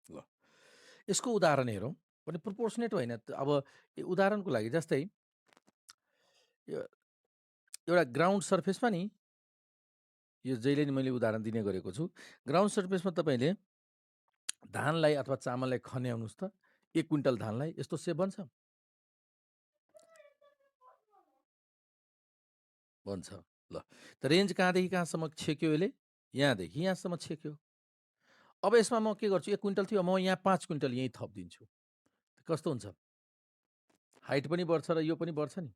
ल यसको उदाहरण हेरौँ भने प्रोपोर्सनेट होइन अब उदाहरणको लागि जस्तै एउटा ग्राउन्ड सर्फेसमा नि यो जहिले नि मैले उदाहरण दिने गरेको छु ग्राउन्ड सर्फेसमा तपाईँले धानलाई अथवा चामललाई खन्याउनुहोस् त 1 क्विन्टल धानलाई यस्तो सेप बन्छ ल त रेन्ज कहाँदेखि कहाँसम्म छेक्यो यसले यहाँदेखि यहाँसम्म छेक्यो अब यसमा म के गर्छु 1 क्विन्टल थियो म यहाँ 5 क्विन्टल यहीँ थपिदिन्छु कस्तो हुन्छ हाइट पनि बढ्छ र यो पनि बढ्छ नि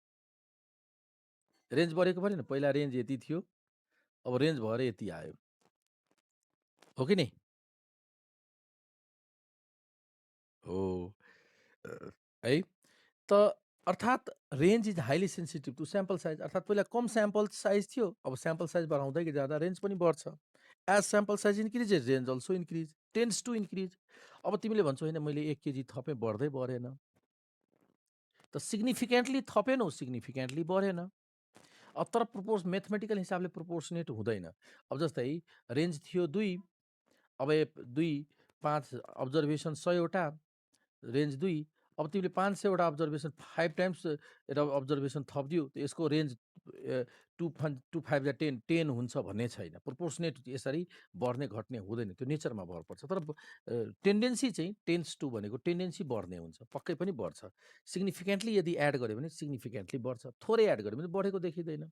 रेन्ज बढेको परेन पहिला रेन्ज यति थियो अब रेन्ज भएर यति आयो हो कि नि हो है त अर्थात् range is highly sensitive to sample size अर्थात् पहिला कम स्याम्पल साइज थियो अब स्याम्पल साइज बढाउँदै जाँदा रेन्ज पनि बढ्छ as sample size increases range also increase tends to increase अब तिमीले भन्छौ होइन मैले 1 केजी थपेँ बढ्दै बढेन त सिग्निफिकेन्टली थपेनौ सिग्निफिकेन्टली बढेन अब तर म्याथमेटिकल हिसाबले प्रोपोर्सनेट हुँदैन अब जस्तै रेन्ज थियो 2 अब 2 5 अब्जर्भेसन 100वटा रेन्ज 2 अब तिमीले 500वटा अब्जर्भेसन 5 टाइम्स एउटा अब्जर्भेसन थपिदियो त यसको रेन्ज 2 5 या 10 हुन्छ भन्ने छैन प्रोपोर्सनेट यसरी बढ्ने घट्ने हुँदैन त्यो नेचरमा भर पर्छ तर टेन्डेन्सी चाहिँ टेन्स टु भनेको टेन्डेन्सी बढ्ने हुन्छ पक्कै पनि बढ्छ सिग्निफिकेन्टली यदि एड गर्यो भने सिग्निफिकेन्टली बढ्छ थोरै एड गर्यो भने बढेको देखिँदैन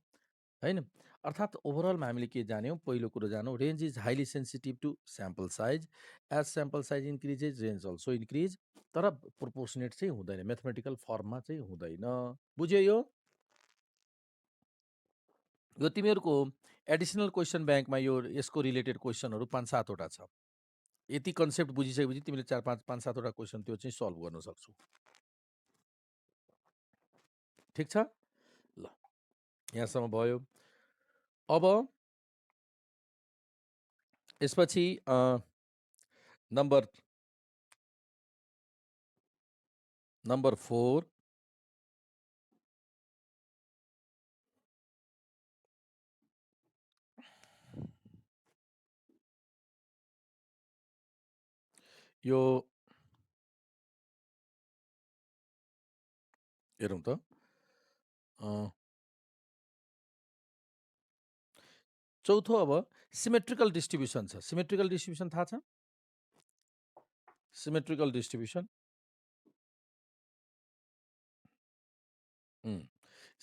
हैन अर्थात् ओभरअलमा हामीले के जान्यौँ पहिलो कुरो जानौँ range is highly sensitive to sample size as sample size increases range also increase तर प्रोपोर्सनेट चाहिँ हुँदैन म्याथमेटिकल फर्ममा चाहिँ हुँदैन बुझ्यो यो तिमीहरूको एडिसनल क्वेसन ब्याङ्कमा यो यसको रिलेटेड क्वेसनहरू 5-7वटा छ यति कन्सेप्ट बुझिसकेपछि तिमीले 4-5-7वटा क्वेसन त्यो चाहिँ सल्भ गर्न सक्छौ ठिक छ ल यहाँसम्म भयो अब यसपछि नम्बर 4 यो हेरौँ त चौथो अब सिमेट्रिकल डिस्ट्रिब्युसन छ सिमेट्रिकल डिस्ट्रिब्युसन थाहा छ सिमेट्रिकल डिस्ट्रिब्युसन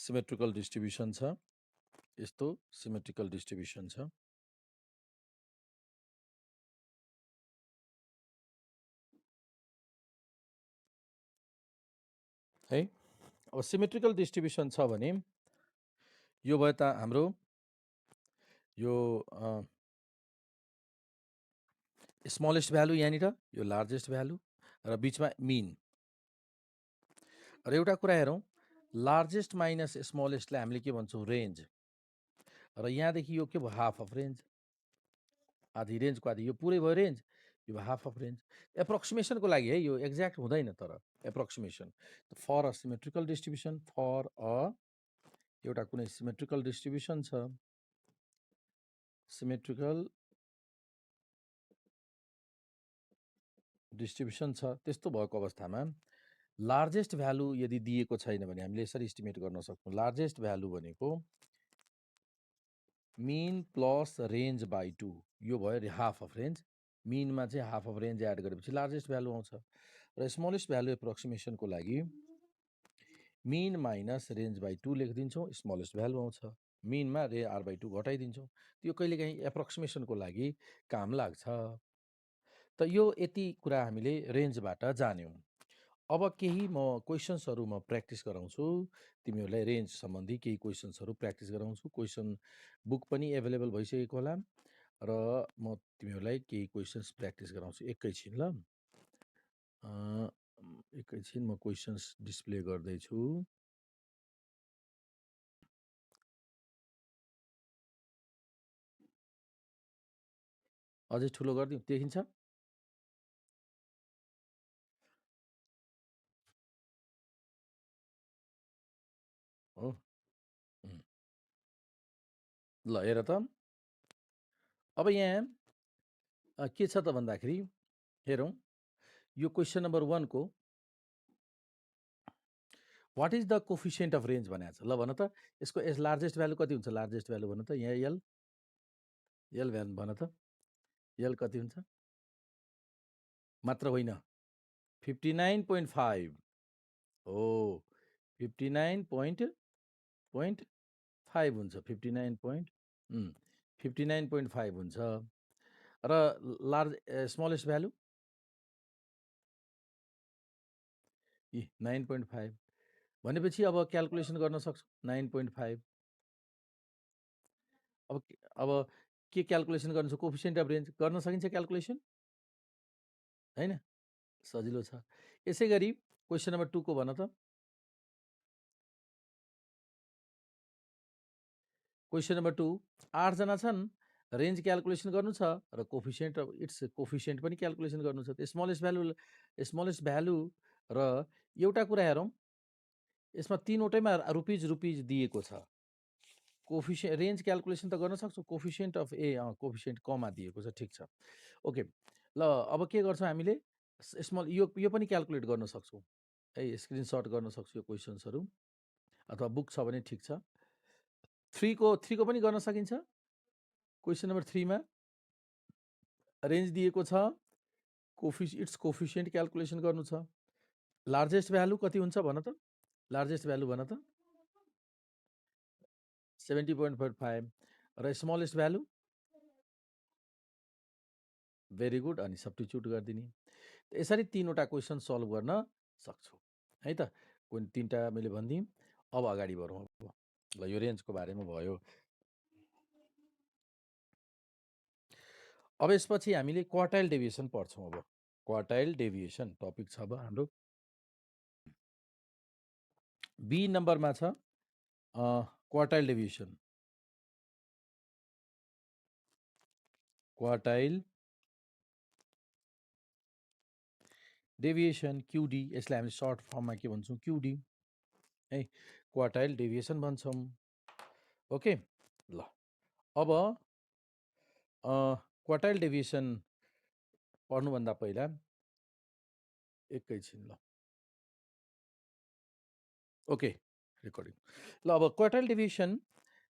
सिमेट्रिकल डिस्ट्रिब्युसन छ यस्तो सिमेट्रिकल डिस्ट्रिब्युसन छ है। अब सिमेट्रिकल डिस्ट्रिब्युसन छ भने यो भयो त हाम्रो यो स्मलेस्ट भ्यालु यहाँनिर, यो लार्जेस्ट भ्यालु र बिचमा मिन। र एउटा कुरा हेरौँ, लार्जेस्ट माइनस स्मलेस्टलाई हामीले के भन्छौँ, रेन्ज। र यहाँदेखि यो के भयो, हाफ अफ रेन्ज, आधी रेन्जको आधी, यो पुरै भयो रेन्ज, यो भयो हाफ अफ रेन्ज। एप्रोक्सिमेसनको लागि है, यो एक्ज्याक्ट हुँदैन, तर approximation. For a symmetrical distribution, for a एउटा कुनै सिमेट्रिकल डिस्ट्रिब्युसन छ, सिमेट्रिकल डिस्ट्रिब्युसन छ, त्यस्तो भएको अवस्थामा लार्जेस्ट भ्यालु यदि दिएको छैन भने हामीले यसरी इस्टिमेट गर्न सक्छौँ। लार्जेस्ट भ्यालु भनेको मिन प्लस रेन्ज बाई 2, यो भयो हाफ अफ रेन्ज। मिनमा चाहिँ हाफ अफ रेन्ज एड गरेपछि लार्जेस्ट भ्यालु आउँछ। र स्मलेस्ट भ्यालु एप्रोक्सिमेसनको लागि मिन माइनस रेन्ज बाई 2 लेखिदिन्छौँ, स्मलेस्ट भ्यालु आउँछ। मिनमा आर बाई 2 घटाइदिन्छौँ। त्यो कहिलेकाहीँ एप्रोक्सिमेसनको लागि काम लाग्छ। त यो यति कुरा हामीले रेन्जबाट जान्यौँ। अब केही म क्वेसन्सहरू म प्र्याक्टिस गराउँछु, तिमीहरूलाई रेन्ज सम्बन्धी केही क्वेसन्सहरू प्र्याक्टिस गराउँछु। क्वेसन बुक पनि एभाइलेबल भइसकेको होला र म तिमीहरूलाई केही क्वेसन्स प्र्याक्टिस गराउँछु। एकैछिन ल, एकैछिन म क्वेसन्स डिस्प्ले गर्दैछु। अझै ठुलो गरिदिउँ, देखिन्छ? हो, ल हेर त। अब यहाँ के छ त भन्दाखेरि हेरौँ, यो क्वेसन नम्बर 1 को what is the coefficient of range भनेको छ। ल भन त, यसको लार्जेस्ट भ्यालु कति हुन्छ? लार्जेस्ट भ्यालु भन त, यहाँ एल भ्यालु भन त, एल कति हुन्छ? मात्र होइन, 59.5 हो, 59.5 हुन्छ, 59.5 हुन्छ। र स्मलेस्ट भ्यालु 9.5 भनेपछि अब क्यालकुलेसन गर्न सक्छौँ 9.5। अब के क्यालकुलेसन गर्नु छ? कोफिसियन्ट अफ रेन्ज गर्न सकिन्छ क्यालकुलेसन, हैन? सजिलो छ। यसै गरी क्वेसन नम्बर 2 को भन त। क्वेसन नम्बर 2, 8 जना छन्, रेन्ज क्यालकुलेसन गर्नु छ र कोफिसियन्ट अफ कोफिसियन्ट पनि क्यालकुलेसन गर्नु छ। स्मलेस्ट भ्यालु र एउटा कुरा हेरौँ, यसमा तीनवटैमा रुपिज दिएको छ। कोफिसियन्ट रेन्ज क्यालकुलेसन त गर्न सक्छौँ, कोफिसियन्ट अफ कोफिसियन्ट कमा दिएको छ, ठिक छ। ओके, ल अब के गर्छौँ हामीले, स्मल यो पनि क्यालकुलेट गर्न सक्छौँ है, स्क्रिनसट गर्न सक्छु यो क्वेसन्सहरू, अथवा बुक छ भने ठिक छ। 3 को पनि गर्न सकिन्छ। क्वेसन नम्बर 3 मा रेन्ज दिएको छ, कोफिसियन्ट क्यालकुलेसन गर्नु छ। लार्जेस्ट भ्यालु कति हुन्छ भन त, लार्जेस्ट भ्यालु भन त, 70.5 र स्मलेस्ट भ्यालु, भेरी गुड, अनि सब्स्टिट्युट गरिदिने। यसरी तीनवटा क्वेसन सल्भ गर्न सक्छौँ है त। कुन तीनटा मैले भनिदिएँ। अब अगाडि बढौँ। ल यो रेन्जको बारेमा भयो। अब यसपछि हामीले क्वार्टाइल डेभिएसन पढ्छौँ। अब क्वार्टाइल डेभिएसन टपिक छ अब हाम्रो, बी नम्बरमा छ क्वार्टाइल डेभिएसन। क्वार्टाइल डेभिएसन क्युडी, यसलाई हामी सर्ट फर्ममा के भन्छौँ, क्युडी है, क्वार्टाइल डेभिएसन भन्छौँ। ओके, ल अब क्वार्टाइल डेभिएसन पढ्नुभन्दा पहिला एकैछिन ल, ओके रेकर्डिङ। ल अब क्वार्टाइल डेभिएसन,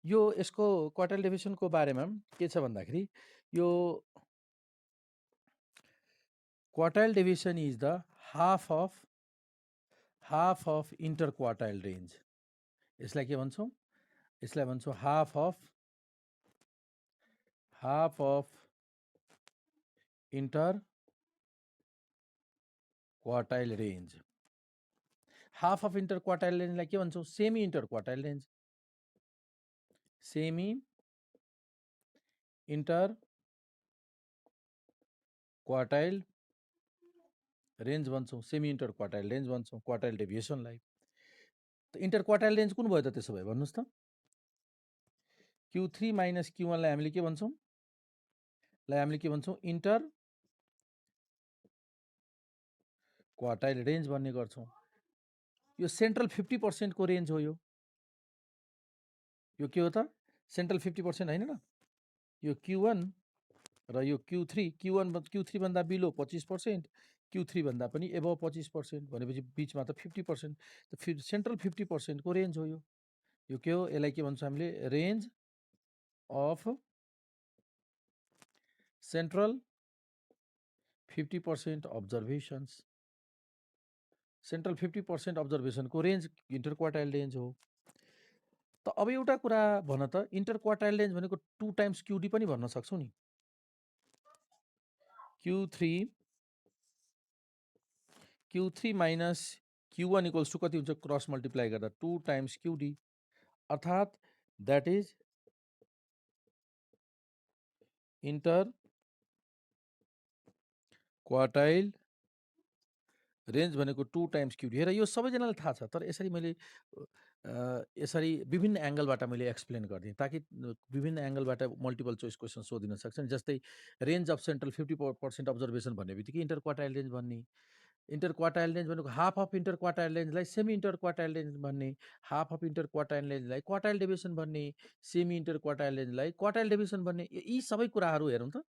यो यसको क्वार्टाइल डेभिएसनको बारेमा के छ भन्दाखेरि, यो quartile deviation is the half of interquartile range. यसलाई के भन्छौँ? यसलाई भन्छौँ half of interquartile range. Half of interquartile रेन्जलाई के भन्छौँ? Semi interquartile range. Semi interquartile range भन्छौँ, सेमी इन्टर क्वार्टाइल रेन्ज भन्छौँ क्वार्टाइल डेभिएसनलाई। त इन्टर क्वार्टाइल रेन्ज कुन भयो त त्यसो भए भन्नुहोस् त? Q3 माइनस Q1 लाई हामीले के भन्छौँ? हामीले के भन्छौँ? इन्टर क्वार्टाइल रेन्ज भन्ने गर्छौँ। यो सेन्ट्रल 50% को रेन्ज हो। यो के हो त? सेन्ट्रल 50% होइन र? यो Q1 र यो Q3, Q3 भन्दा बिलो 25%, Q3 भन्दा पनि एबभ 25% भनेपछि बिचमा त 50%। त सेन्ट्रल 50% को रेन्ज हो। यो के हो? यसलाई के भन्छौँ हामीले? रेन्ज अफ सेन्ट्रल 50% अब्जर्भेसन्स। सेन्ट्रल 50% अब्जर्भेसनको रेन्ज इन्टर क्वार्टाइल रेन्ज हो। त अब एउटा कुरा भन त, इन्टर क्वार्टाइल रेन्ज भनेको 2 टाइम्स QD पनि भन्न सक्छौँ नि। Q3 minus Q1 equals to कति हुन्छ? क्रस मल्टिप्लाई गर्दा 2 टाइम्स QD, अर्थात् that is interquartile range भनेको 2 टाइम्स QD। हेर, यो सबैजनालाई थाहा छ, तर यसरी मैले यसरी विभिन्न एङ्गलबाट मैले एक्सप्लेन गरिदिएँ ताकि विभिन्न एङ्गलबाट मल्टिपल चोइस क्वेसन सोधिन सक्छन्। जस्तै रेन्ज अफ सेन्ट्रल 50% अब्जर्भेसन भन्ने बित्तिकै इन्टर क्वार्टाइल रेन्ज भन्ने। इन्टर क्वार्टाइल रेन्ज भनेको हाफ अफ इन्टर क्वार्टाइल रेन्जलाई सेमी इन्टर क्वार्टाइल रेन्ज भन्ने, हाफ अफ इन्टर क्वार्टाइल रेन्जलाई क्वार्टाइल डेभिएसन भन्ने, सेमी इन्टर क्वार्टाइल रेन्जलाई क्वार्टाइल डेभिएसन भन्ने। यी सबै कुराहरू हेरौँ त,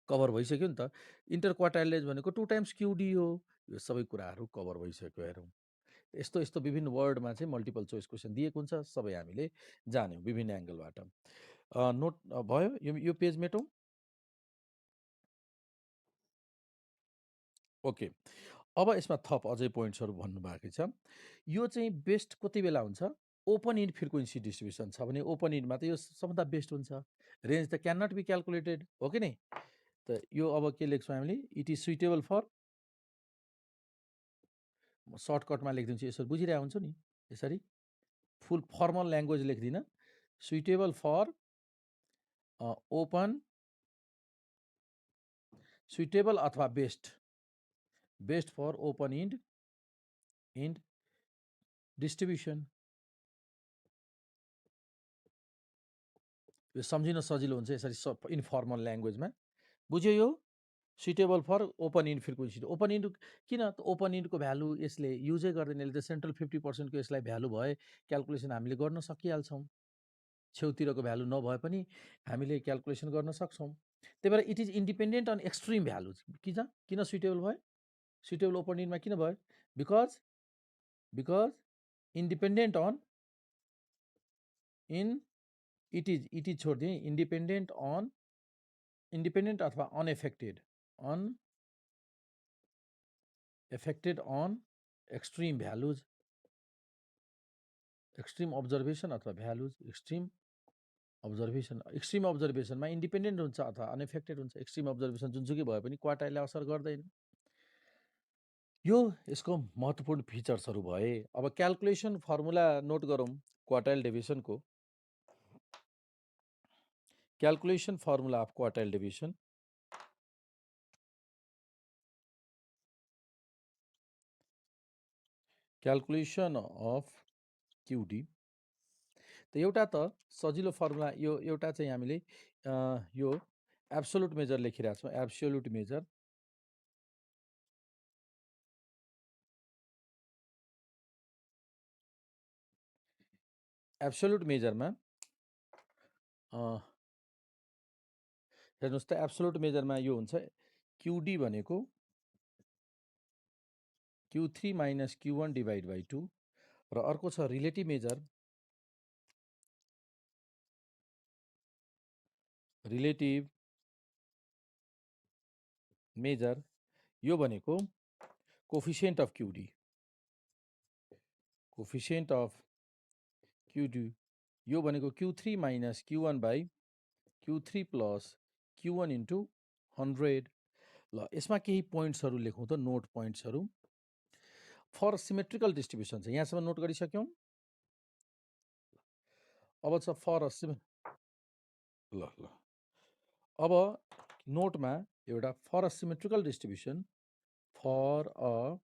कभर भइसक्यो नि त। इन्टर क्वार्टाइल रेन्ज भनेको 2 टाइम्स QD हो। यो सबै कुराहरू कभर भइसक्यो। हेरौँ, यस्तो विभिन्न वर्डमा चाहिँ मल्टिपल चोइस क्वेसन दिएको हुन्छ, सबै हामीले जान्यौँ विभिन्न एङ्गलबाट। नोट भयो? यो पेज मेटौँ। ओके, अब यसमा थप अझै पोइन्ट्सहरू भन्नु बाँकी छ। यो चाहिँ बेस्ट कति बेला हुन्छ? ओपन इन्ड फ्रिक्वेन्सी डिस्ट्रिब्युसन छ भने ओपन इन्डमा त यो सबभन्दा बेस्ट हुन्छ। रेन्ज त क्यान नट बी क्यालकुलेटेड, हो कि नै? त यो अब के लेख्छौँ हामीले? इट इज सुइटेबल फर, सर्टकटमा लेखिदिन्छु, यसरी बुझिरहेको हुन्छ नि, यसरी फुल फर्मल ल्याङ्ग्वेज लेख्दिनँ। सुइटेबल फर ओपन, सुइटेबल अथवा best for open end distribution. यो सम्झिन सजिलो हुन्छ यसरी इन्फर्मल ल्याङ्ग्वेजमा। बुझ्यो? यो suitable for open end frequency. Open end किन? त ओपन इन्डको भ्यालु यसले युजै गर्दैन। यसले त सेन्ट्रल 50%को यसलाई भ्यालु भए क्यालकुलेसन हामीले गर्न सकिहाल्छौँ। छेउतिरको भ्यालु नभए पनि हामीले क्यालकुलेसन गर्न सक्छौँ। त्यही भएर it is independent on extreme values. किन सुइटेबल भयो? सुइटेबल ओपन इन्डमा किन भयो? Because independent on it is छोडिदिएँ, इन्डिपेन्डेन्ट अथवा unaffected on extreme values, extreme observation अथवा भ्यालुज। एक्सट्रिम अब्जर्भेसनमा इन्डिपेन्डेन्ट हुन्छ अथवा अनएफेक्टेड हुन्छ। एक्सट्रिम अब्जर्भेसन जुनसुकै भए पनि क्वार्टाइलले असर गर्दैन। यो यसको महत्त्वपूर्ण फिचर्सहरू भए। अब क्यालकुलेसन फर्मुला नोट गरौँ क्वार्टाइल डेभिएसनको। Calculation formula of quartile deviation. Calculation of QD। त एउटा त सजिलो फर्मुला यो एउटा चाहिँ हामीले यो एब्सोल्युट मेजर लेखिरहेको छौँ। एब्सोल्युट मेजर, एब्सोल्युट मेजरमा हेर्नुहोस् त, एब्सोल्युट मेजरमा यो हुन्छ QD भनेको Q3 minus Q1 divide by 2, र अर्को छ रिलेटिभ मेजर, यो भनेको कोफिसिएन्ट अफ QD, यो भनेको Q3 minus Q1 by Q3 plus Q1 into 100। ल, यसमा केही पोइन्ट्सहरू लेखौँ त, नोट पोइन्ट्सहरू। फर सिमेट्रिकल डिस्ट्रिब्युसन छ। यहाँसम्म नोट गरिसक्यौँ। अब छ फर ल ल अब नोटमा एउटा for symmetrical distribution, for a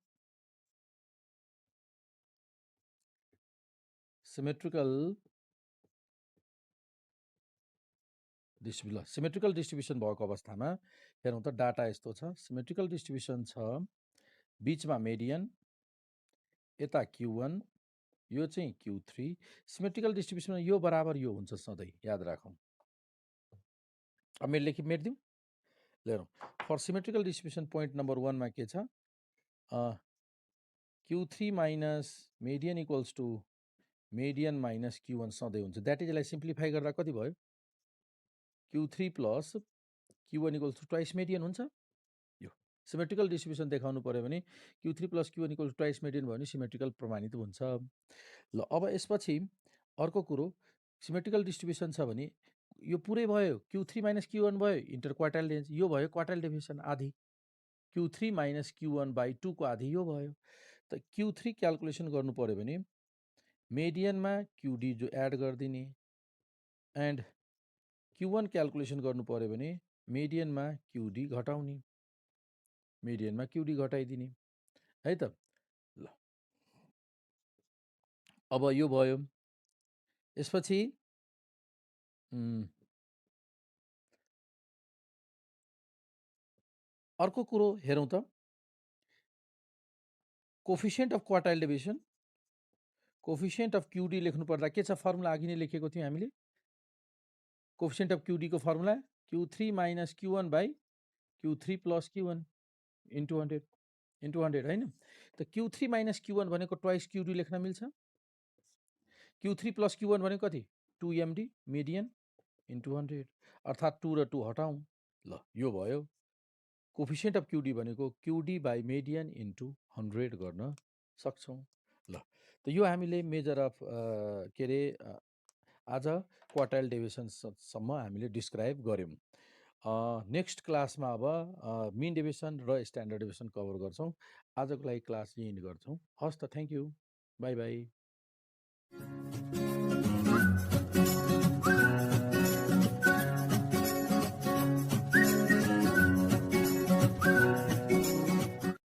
symmetrical distribution, symmetrical distribution भएको अवस्थामा हेरौँ त डाटा यस्तो छ। सिमेट्रिकल डिस्ट्रिब्युसन छ, बिचमा मेडियन, यता Q1, यो चाहिँ Q3। सिमेट्रिकल डिस्ट्रिब्युसनमा यो बराबर यो हुन्छ सधैँ, याद राखौँ। अब मेटिदिउँ ल हेरौँ। For symmetrical distribution point number 1 मा के छ, Q3 minus median equals to median minus Q1 सधैँ हुन्छ। द्याट इज यसलाई सिम्प्लिफाई गर्दा कति भयो, Q3 plus Q1 equals to twice median हुन्छ। यो सिमेट्रिकल डिस्ट्रिब्युसन देखाउनु पऱ्यो भने Q3 plus Q1 equals to twice median भयो भने सिमेट्रिकल प्रमाणित हुन्छ। ल अब यसपछि अर्को कुरो, सिमेट्रिकल डिस्ट्रिब्युसन छ भने यो पुरै भयो, Q3 माइनस Q1 भयो, इन्टर क्वार्टाइल रेन्ज, यो भयो क्वार्टाइल डेभिएसन आधी, Q3 माइनस Q1 बाई 2 को आधी यो भयो। त Q3 क्यालकुलेसन गर्नु पऱ्यो भने मेडियनमा QD जो एड गरिदिने, एन्ड Q1 क्यालकुलेसन गर्नु पऱ्यो भने मेडियनमा QD घटाउने, मेडियनमा QD घटाइदिने है त। ल अब यो भयो। यसपछि अर्को कुरो हेरौँ त, coefficient of quartile deviation, coefficient of QD लेख्नु पर्दा के छ फर्मुला, अघि नै लेखेको थियौँ हामीले। कोफिसिएन्ट अफ QD को formula Q3 minus Q1 by Q3 plus Q1 into 100 होइन। त Q3 माइनस Q1 भनेको ट्वाइस QD लेख्न मिल्छ। Q3 प्लस Q1 भनेको कति, 2MD मेडियन इन्टु 100, अर्थात् 2 र 2 हटाउँ। ल यो भयो। कोफिसिएन्ट अफ QD भनेको QD बाई मेडियन इन्टु 100 गर्न सक्छौँ। ल त यो हामीले मेजर अफ के अरे आज क्वार्टाइल डेभिएसनसम्म हामीले डिस्क्राइब गऱ्यौँ। नेक्स्ट क्लासमा अब मिन डेभिएसन र स्ट्यान्डर्ड डेभिएसन कभर गर्छौँ। आजको लागि क्लास यहीँ गर्छौँ। हस् त, थ्याङ्क यू, बाई बाई।